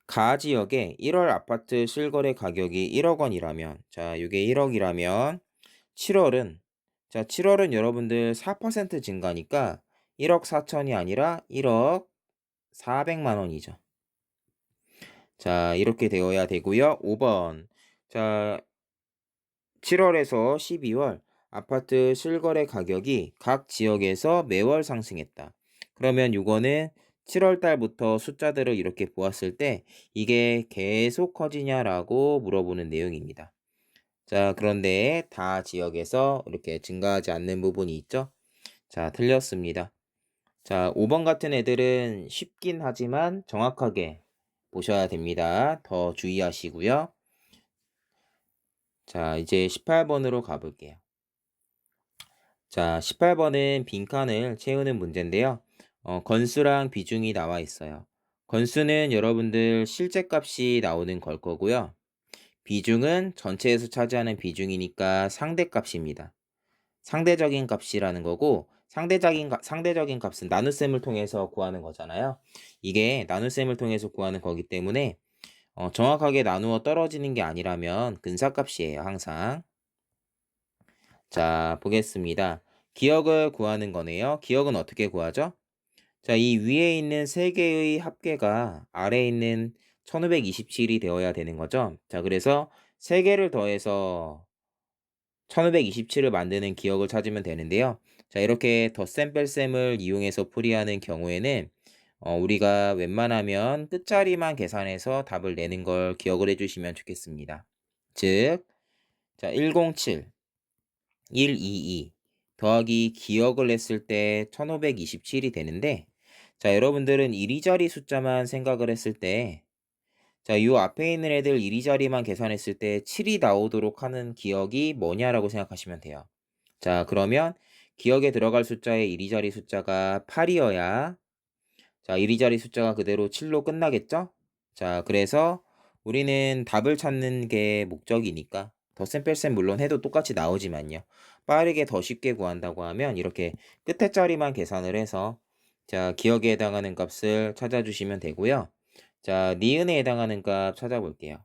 가 지역의 1월 아파트 실거래 가격이 1억 원이라면 자, 이게 1억이라면 7월은 자, 7월은 여러분들 4% 증가니까 1억 4천이 아니라 1억 400만 원이죠. 자, 이렇게 되어야 되고요. 5번. 자, 7월에서 12월 아파트 실거래 가격이 각 지역에서 매월 상승했다. 그러면 이거는 7월 달부터 숫자들을 이렇게 보았을 때 이게 계속 커지냐라고 물어보는 내용입니다. 자, 그런데 다 지역에서 이렇게 증가하지 않는 부분이 있죠? 자, 틀렸습니다. 자, 5번 같은 애들은 쉽긴 하지만 정확하게 보셔야 됩니다. 더 주의하시고요. 자, 이제 18번으로 가볼게요. 자, 18번은 빈칸을 채우는 문제인데요. 건수랑 비중이 나와 있어요. 건수는 여러분들 실제 값이 나오는 걸 거고요. 비중은 전체에서 차지하는 비중이니까 상대값입니다. 상대적인 값이라는 거고 상대적인 값은 나눗셈을 통해서 구하는 거잖아요. 이게 나눗셈을 통해서 구하는 거기 때문에 정확하게 나누어 떨어지는 게 아니라면 근사값이에요. 항상. 자, 보겠습니다. 기억을 구하는 거네요. 기억은 어떻게 구하죠? 자, 이 위에 있는 세 개의 합계가 아래에 있는 1527이 되어야 되는 거죠. 자, 그래서 세 개를 더해서 1527을 만드는 기억을 찾으면 되는데요. 자, 이렇게 덧셈 뺄셈을 이용해서 풀이하는 경우에는 우리가 웬만하면 끝자리만 계산해서 답을 내는 걸 기억을 해주시면 좋겠습니다. 즉, 자, 107, 122 더하기 기억을 했을 때 1527이 되는데, 자, 여러분들은 이리자리 숫자만 생각을 했을 때, 자, 요 앞에 있는 애들 이리자리만 계산했을 때 7이 나오도록 하는 기억이 뭐냐라고 생각하시면 돼요. 자, 그러면 기억에 들어갈 숫자의 이리자리 숫자가 8이어야, 자, 이리자리 숫자가 그대로 7로 끝나겠죠? 자, 그래서 우리는 답을 찾는 게 목적이니까 덧셈 뺄셈 물론 해도 똑같이 나오지만요. 빠르게 더 쉽게 구한다고 하면 이렇게 끝에 자리만 계산을 해서, 자, 기억에 해당하는 값을 찾아주시면 되고요. 자, 니은에 해당하는 값 찾아볼게요.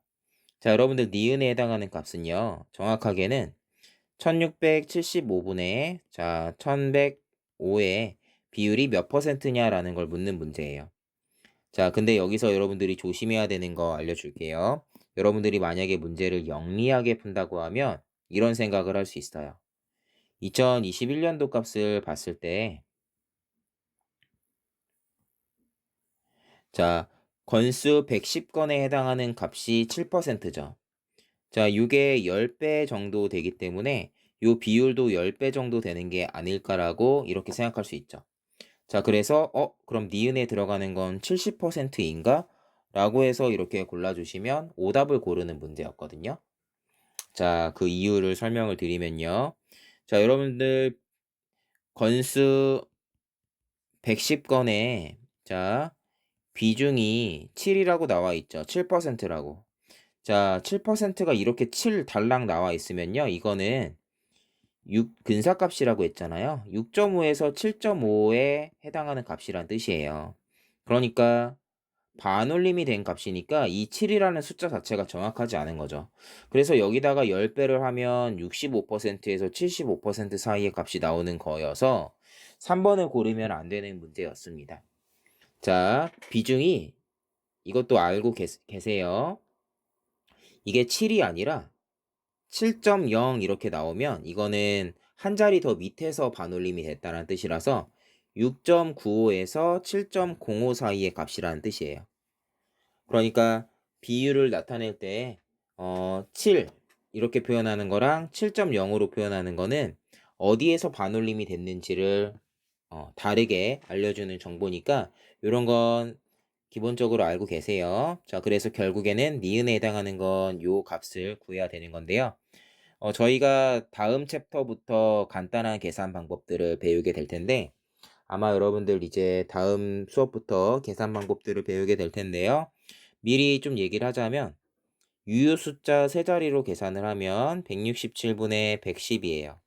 자, 여러분들 니은에 해당하는 값은요, 정확하게는 1675분의 자 1105의 비율이 몇 퍼센트냐라는 걸 묻는 문제예요. 자, 근데 여기서 여러분들이 조심해야 되는 거 알려줄게요. 여러분들이 만약에 문제를 영리하게 푼다고 하면 이런 생각을 할 수 있어요. 2021년도 값을 봤을 때, 자, 건수 110건에 해당하는 값이 7%죠. 자, 이게 10배 정도 되기 때문에 이 비율도 10배 정도 되는 게 아닐까라고 이렇게 생각할 수 있죠. 자, 그래서 그럼 니은에 들어가는 건 70%인가? 라고 해서 이렇게 골라주시면 오답을 고르는 문제였거든요. 자, 그 이유를 설명을 드리면요. 자, 여러분들 건수 110건에 자, 비중이 7이라고 나와 있죠. 7%라고. 자, 7%가 이렇게 7 달랑 나와 있으면요. 이거는 6 근사값이라고 했잖아요. 6.5에서 7.5에 해당하는 값이란 뜻이에요. 그러니까 반올림이 된 값이니까 이 7이라는 숫자 자체가 정확하지 않은 거죠. 그래서 여기다가 10배를 하면 65%에서 75% 사이의 값이 나오는 거여서 3번을 고르면 안 되는 문제였습니다. 자, 비중이 이것도 알고 계세요. 이게 7이 아니라 7.0 이렇게 나오면 이거는 한 자리 더 밑에서 반올림이 됐다는 뜻이라서 6.95에서 7.05 사이의 값이라는 뜻이에요. 그러니까 비율을 나타낼 때 7 이렇게 표현하는 거랑 7.0으로 표현하는 거는 어디에서 반올림이 됐는지를 다르게 알려주는 정보니까 이런 건 기본적으로 알고 계세요. 자, 그래서 결국에는 니은에 해당하는 건 요 값을 구해야 되는 건데요. 저희가 다음 챕터부터 간단한 계산 방법들을 배우게 될 텐데, 아마 여러분들 이제 다음 수업부터 계산 방법들을 배우게 될 텐데요. 미리 좀 얘기를 하자면 유효 숫자 세 자리로 계산을 하면 167분의 110이에요.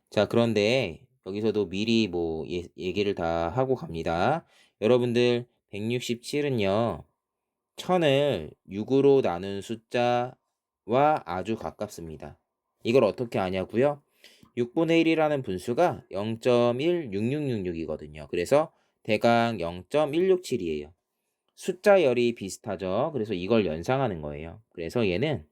자, 그런데 여기서도 미리 뭐 얘기를 다 하고 갑니다. 여러분들 167은요. 1000을 6으로 나눈 숫자와 아주 가깝습니다. 이걸 어떻게 아냐고요? 6분의 1이라는 분수가 0.16666이거든요. 그래서 대강 0.167이에요. 숫자 열이 비슷하죠. 그래서 이걸 연상하는 거예요. 그래서 얘는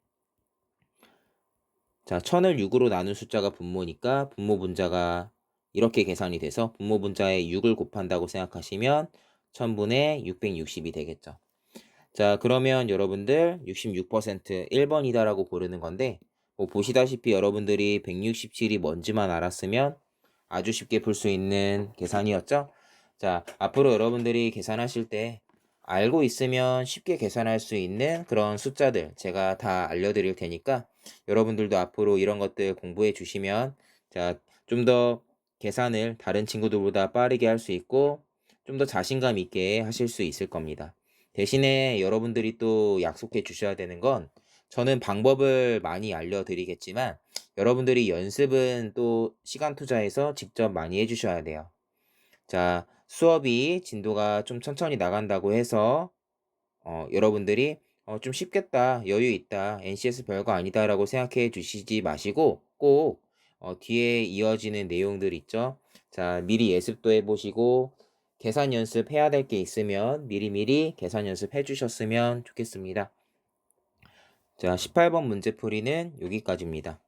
자, 1000을 6으로 나눈 숫자가 분모니까 분모 분자가 이렇게 계산이 돼서 분모 분자에 6을 곱한다고 생각하시면 1000분의 660이 되겠죠. 자, 그러면 여러분들 66% 1번이다라고 고르는 건데, 뭐 보시다시피 여러분들이 167이 뭔지만 알았으면 아주 쉽게 풀 수 있는 계산이었죠? 자, 앞으로 여러분들이 계산하실 때 알고 있으면 쉽게 계산할 수 있는 그런 숫자들 제가 다 알려드릴 테니까 여러분들도 앞으로 이런 것들 공부해 주시면, 자, 좀 더 계산을 다른 친구들보다 빠르게 할 수 있고 좀 더 자신감 있게 하실 수 있을 겁니다. 대신에 여러분들이 또 약속해 주셔야 되는 건, 저는 방법을 많이 알려드리겠지만 여러분들이 연습은 또 시간 투자해서 직접 많이 해주셔야 돼요. 자, 수업이 진도가 좀 천천히 나간다고 해서 여러분들이 좀 쉽겠다, 여유 있다, NCS 별거 아니다라고 생각해 주시지 마시고 꼭 뒤에 이어지는 내용들 있죠. 자, 미리 예습도 해보시고 계산 연습해야 될 게 있으면 미리미리 계산 연습해 주셨으면 좋겠습니다. 자, 18번 문제풀이는 여기까지입니다.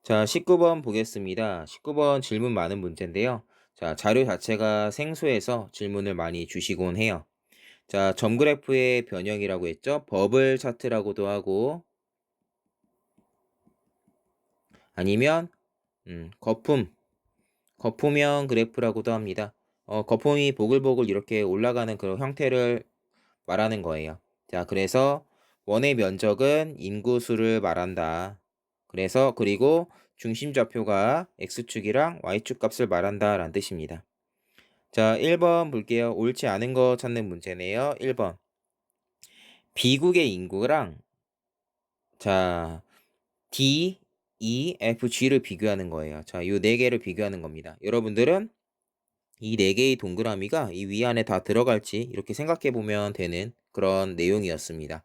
자, 19번 보겠습니다. 19번 질문 많은 문제인데요. 자, 자료 자체가 생소해서 질문을 많이 주시곤 해요. 자, 점그래프의 변형이라고 했죠. 버블 차트라고도 하고 아니면 거품형 그래프라고도 합니다. 거품이 보글보글 이렇게 올라가는 그런 형태를 말하는 거예요. 자, 그래서 원의 면적은 인구수를 말한다. 그래서 그리고 중심 좌표가 x축이랑 y축 값을 말한다 라는 뜻입니다. 자, 1번 볼게요. 옳지 않은 거 찾는 문제네요. 1번. B국의 인구랑 자, D, E, F, G를 비교하는 거예요. 자, 이 네 개를 비교하는 겁니다. 여러분들은 이 네 개의 동그라미가 이 위안에 다 들어갈지 이렇게 생각해 보면 되는 그런 내용이었습니다.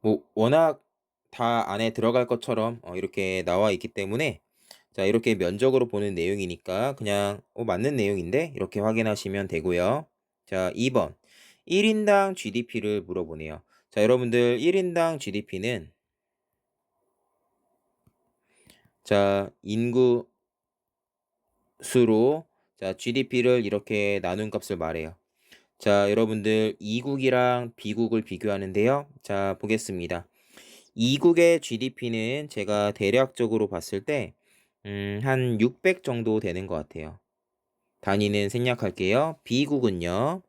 뭐 워낙 다 안에 들어갈 것처럼 이렇게 나와 있기 때문에 자, 이렇게 면적으로 보는 내용이니까 그냥 맞는 내용인데 이렇게 확인하시면 되고요. 자, 2번. 1인당 GDP를 물어보네요. 자, 여러분들 1인당 GDP는 자, 인구 수로 자, GDP를 이렇게 나눈 값을 말해요. 자, 여러분들 이국이랑 B국을 비교하는데요. 자, 보겠습니다. 이국의 GDP는 제가 대략적으로 봤을 때 한 600 정도 되는 것 같아요. 단위는 생략할게요. B국은요.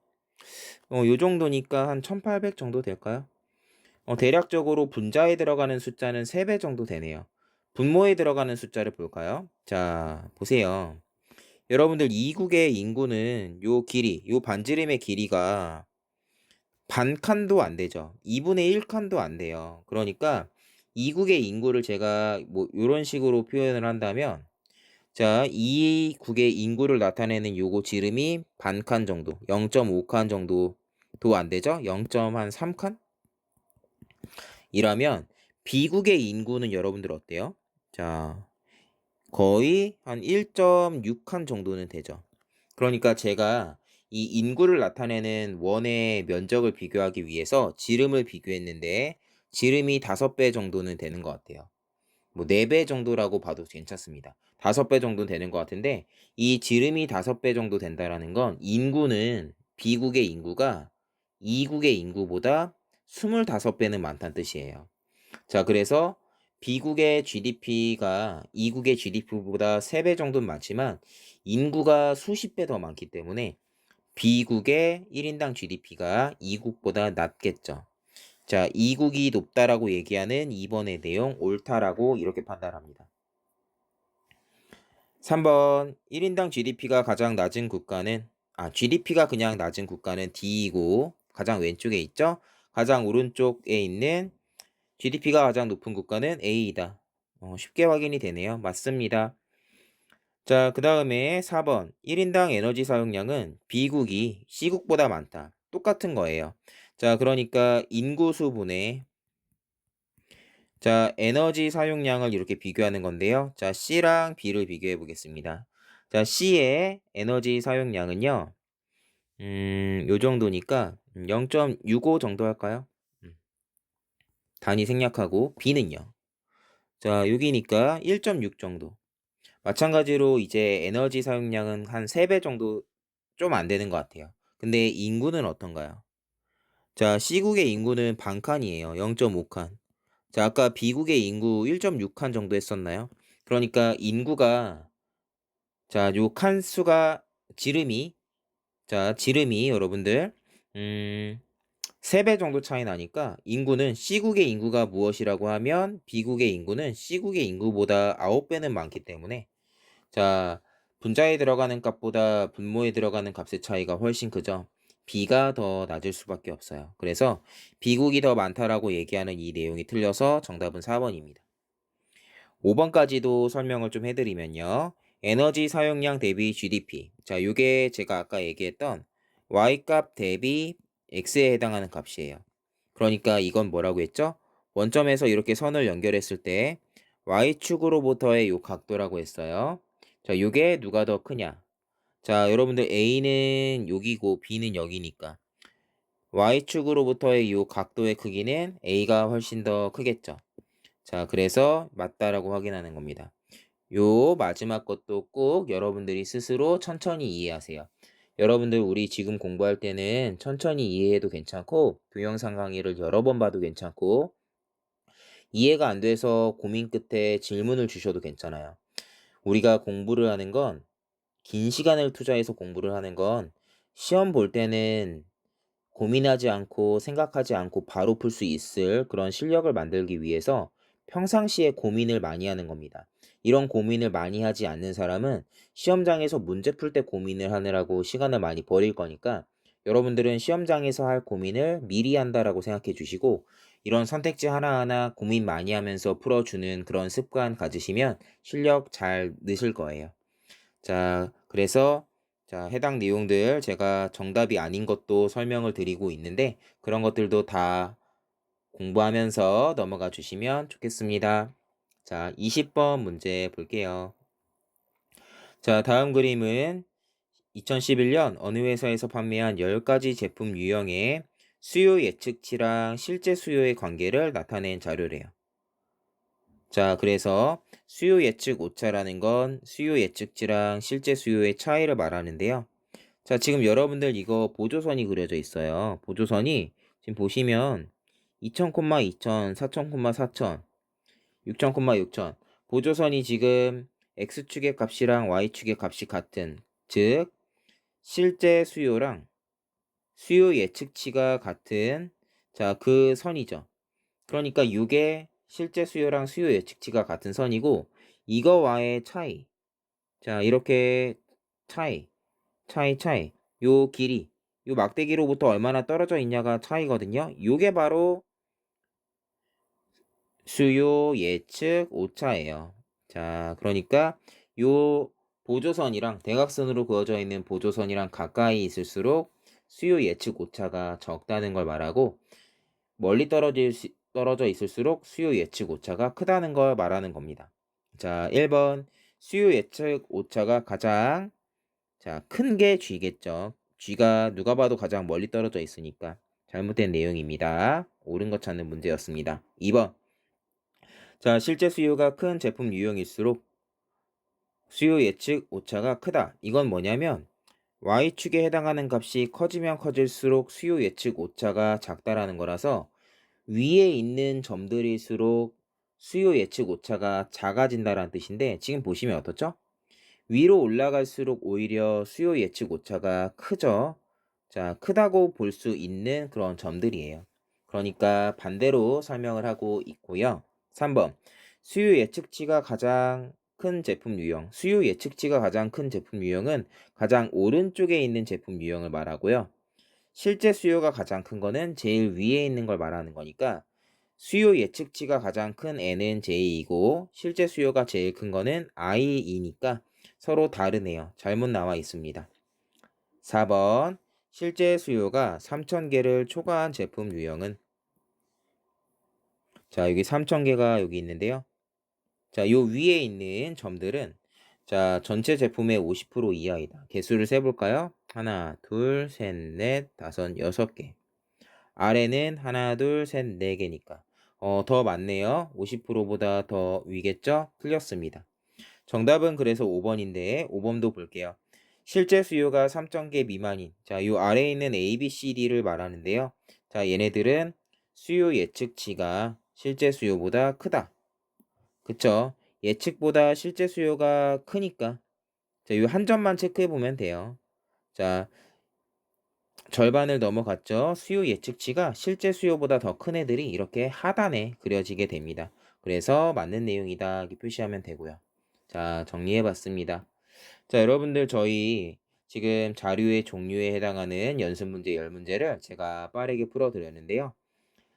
요 정도니까 한 1800 정도 될까요? 대략적으로 분자에 들어가는 숫자는 3배 정도 되네요. 분모에 들어가는 숫자를 볼까요? 자, 보세요. 여러분들 이국의 인구는 요 길이, 요 반지름의 길이가 반 칸도 안 되죠. 2분의 1 칸도 안 돼요. 그러니까 이국의 인구를 제가 뭐 요런 식으로 표현을 한다면 자, 이 국의 인구를 나타내는 요거 지름이 반 칸 정도, 0.5 칸 정도도 안 되죠? 0.3 칸? 이라면 B국의 인구는 여러분들 어때요? 자, 거의 한 1.6 칸 정도는 되죠. 그러니까 제가 이 인구를 나타내는 원의 면적을 비교하기 위해서 지름을 비교했는데 지름이 5배 정도는 되는 것 같아요. 뭐 4배 정도라고 봐도 괜찮습니다. 5배 정도 되는 것 같은데 이 지름이 5배 정도 된다라는 건 인구는 B국의 인구가 E국의 인구보다 25배는 많다는 뜻이에요. 자, 그래서 B국의 GDP가 E국의 GDP보다 3배 정도는 많지만 인구가 수십 배 더 많기 때문에 B국의 1인당 GDP가 E국보다 낮겠죠. 자, E국이 높다라고 얘기하는 2번의 내용 옳다라고 이렇게 판단합니다. 3번 1인당 GDP가 가장 낮은 국가는 GDP가 그냥 낮은 국가는 D이고 가장 왼쪽에 있죠. 가장 오른쪽에 있는 GDP가 가장 높은 국가는 A이다. 쉽게 확인이 되네요. 맞습니다. 자, 그 다음에 4번 1인당 에너지 사용량은 B국이 C국보다 많다. 똑같은 거예요. 자, 그러니까 인구수분의 자, 에너지 사용량을 이렇게 비교하는 건데요. 자, C랑 B를 비교해 보겠습니다. 자, C의 에너지 사용량은요. 요 정도니까 0.65 정도 할까요? 단위 생략하고 B는요. 자, 여기니까 1.6 정도. 마찬가지로 이제 에너지 사용량은 한 3배 정도 좀 안 되는 것 같아요. 근데 인구는 어떤가요? 자, C국의 인구는 반칸이에요. 0.5칸. 자, 아까 B국의 인구 1.6칸 정도 했었나요? 그러니까 인구가 자, 요 칸수가 지름이 지름이 여러분들 3배 정도 차이 나니까 인구는 C국의 인구가 무엇이라고 하면 B국의 인구는 C국의 인구보다 9배는 많기 때문에 자, 분자에 들어가는 값보다 분모에 들어가는 값의 차이가 훨씬 크죠. B가 더 낮을 수밖에 없어요. 그래서 B국이 더 많다라고 얘기하는 이 내용이 틀려서 정답은 4번입니다. 5번까지도 설명을 좀 해드리면요. 에너지 사용량 대비 GDP. 자, 요게 제가 아까 얘기했던 Y값 대비 X에 해당하는 값이에요. 그러니까 이건 뭐라고 했죠? 원점에서 이렇게 선을 연결했을 때 y축으로부터의 요 각도라고 했어요. 자, 요게 누가 더 크냐? 자, 여러분들 A는 여기고 B는 여기니까 y축으로부터의 요 각도의 크기는 A가 훨씬 더 크겠죠. 자, 그래서 맞다라고 확인하는 겁니다. 요 마지막 것도 꼭 여러분들이 스스로 천천히 이해하세요. 여러분들 우리 지금 공부할 때는 천천히 이해해도 괜찮고 동영상 강의를 여러 번 봐도 괜찮고 이해가 안 돼서 고민 끝에 질문을 주셔도 괜찮아요. 우리가 공부를 하는 건 긴 시간을 투자해서 공부를 하는 건 시험 볼 때는 고민하지 않고 생각하지 않고 바로 풀 수 있을 그런 실력을 만들기 위해서 평상시에 고민을 많이 하는 겁니다. 이런 고민을 많이 하지 않는 사람은 시험장에서 문제 풀 때 고민을 하느라고 시간을 많이 버릴 거니까 여러분들은 시험장에서 할 고민을 미리 한다라고 생각해 주시고 이런 선택지 하나하나 고민 많이 하면서 풀어주는 그런 습관 가지시면 실력 잘 느실 거예요. 자, 그래서 자, 해당 내용들 제가 정답이 아닌 것도 설명을 드리고 있는데 그런 것들도 다 공부하면서 넘어가 주시면 좋겠습니다. 자, 20번 문제 볼게요. 자, 다음 그림은 2011년 어느 회사에서 판매한 10가지 제품 유형의 수요 예측치랑 실제 수요의 관계를 나타낸 자료래요. 자, 그래서 수요 예측 오차라는 건 수요 예측치랑 실제 수요의 차이를 말하는데요. 자, 지금 여러분들 이거 보조선이 그려져 있어요. 보조선이 지금 보시면 2000, 2000, 4000, 4000, 6000, 6000. 보조선이 지금 X축의 값이랑 Y축의 값이 같은, 즉 실제 수요랑 수요 예측치가 같은 자, 그 선이죠. 그러니까 이게 실제 수요랑 수요 예측치가 같은 선이고 이거와의 차이. 자, 이렇게 차이. 요 길이, 요 막대기로부터 얼마나 떨어져 있냐가 차이거든요. 요게 바로 수요 예측 오차예요. 자, 그러니까 요 보조선이랑 대각선으로 그어져 있는 보조선이랑 가까이 있을수록 수요 예측 오차가 적다는 걸 말하고 멀리 떨어져 있을수록 수요 예측 오차가 크다는 걸 말하는 겁니다. 자, 1번 수요 예측 오차가 가장 큰 게 G겠죠. G가 누가 봐도 가장 멀리 떨어져 있으니까 잘못된 내용입니다. 옳은 것 찾는 문제였습니다. 2번. 자, 실제 수요가 큰 제품 유형일수록 수요 예측 오차가 크다. 이건 뭐냐면 Y축에 해당하는 값이 커지면 커질수록 수요 예측 오차가 작다라는 거라서 위에 있는 점들일수록 수요 예측 오차가 작아진다라는 뜻인데 지금 보시면 어떻죠? 위로 올라갈수록 오히려 수요 예측 오차가 크죠. 자, 크다고 볼 수 있는 그런 점들이에요. 그러니까 반대로 설명을 하고 있고요. 3번. 수요 예측치가 가장 큰 제품 유형. 수요 예측치가 가장 큰 제품 유형은 가장 오른쪽에 있는 제품 유형을 말하고요. 실제 수요가 가장 큰 거는 제일 위에 있는 걸 말하는 거니까 수요 예측치가 가장 큰 N은 J이고 실제 수요가 제일 큰 거는 I이니까 서로 다르네요. 잘못 나와 있습니다. 4번 실제 수요가 3000개를 초과한 제품 유형은 자, 여기 3000개가 여기 있는데요. 자, 요 위에 있는 점들은 자, 전체 제품의 50% 이하이다. 개수를 세볼까요? 하나, 둘, 셋, 넷, 다섯, 6개. 아래는 하나, 둘, 셋, 네 개니까 더 많네요. 50%보다 더 위겠죠? 틀렸습니다. 정답은 그래서 5번인데 5번도 볼게요. 실제 수요가 3,000개 미만인 자, 요 아래에 있는 A, B, C, D를 말하는데요. 자, 얘네들은 수요 예측치가 실제 수요보다 크다. 그쵸? 예측보다 실제 수요가 크니까 자, 요 한 점만 체크해 보면 돼요. 자, 절반을 넘어갔죠. 수요 예측치가 실제 수요보다 더 큰 애들이 이렇게 하단에 그려지게 됩니다. 그래서 맞는 내용이다 이렇게 표시하면 되고요. 자, 정리해 봤습니다. 자, 여러분들 저희 지금 자료의 종류에 해당하는 연습 문제 10문제를 제가 빠르게 풀어 드렸는데요.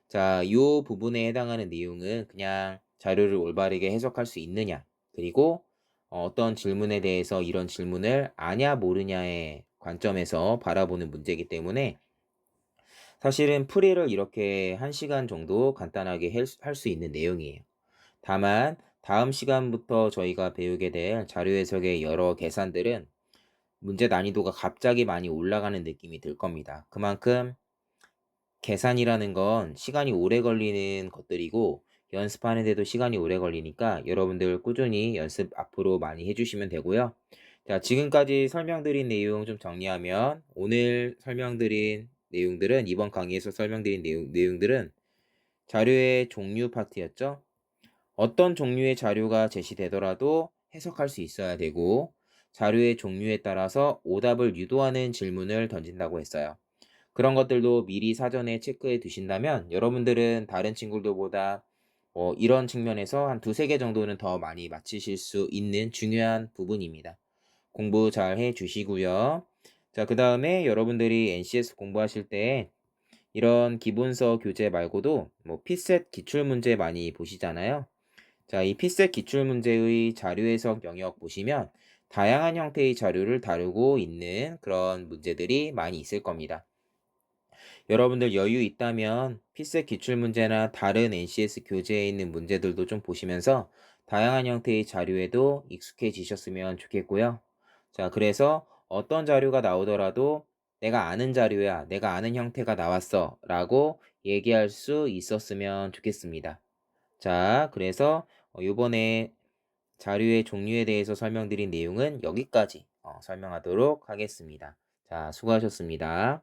자, 요 부분에 해당하는 내용은 그냥 자료를 올바르게 해석할 수 있느냐, 그리고 어떤 질문에 대해서 이런 질문을 아냐 모르냐의 관점에서 바라보는 문제이기 때문에 사실은 풀이를 이렇게 1시간 정도 간단하게 할 수 있는 내용이에요. 다만 다음 시간부터 저희가 배우게 될 자료 해석의 여러 계산들은 문제 난이도가 갑자기 많이 올라가는 느낌이 들 겁니다. 그만큼 계산이라는 건 시간이 오래 걸리는 것들이고 연습하는 데도 시간이 오래 걸리니까 여러분들 꾸준히 연습 앞으로 많이 해 주시면 되고요. 자, 지금까지 설명드린 내용 좀 정리하면 오늘 설명드린 내용들은 이번 강의에서 설명드린 내용들은 자료의 종류 파트였죠. 어떤 종류의 자료가 제시되더라도 해석할 수 있어야 되고 자료의 종류에 따라서 오답을 유도하는 질문을 던진다고 했어요. 그런 것들도 미리 사전에 체크해 두신다면 여러분들은 다른 친구들보다 이런 측면에서 한 두세 개 정도는 더 많이 맞히실 수 있는 중요한 부분입니다. 공부 잘 해 주시고요. 자, 그다음에 여러분들이 NCS 공부하실 때 이런 기본서 교재 말고도 피셋 기출 문제 많이 보시잖아요. 자, 이 피셋 기출 문제의 자료 해석 영역 보시면 다양한 형태의 자료를 다루고 있는 그런 문제들이 많이 있을 겁니다. 여러분들 여유 있다면 피셋 기출문제나 다른 NCS 교재에 있는 문제들도 좀 보시면서 다양한 형태의 자료에도 익숙해지셨으면 좋겠고요. 자, 그래서 어떤 자료가 나오더라도 내가 아는 자료야, 내가 아는 형태가 나왔어 라고 얘기할 수 있었으면 좋겠습니다. 자, 그래서 요번에 자료의 종류에 대해서 설명드린 내용은 여기까지 설명하도록 하겠습니다. 자, 수고하셨습니다.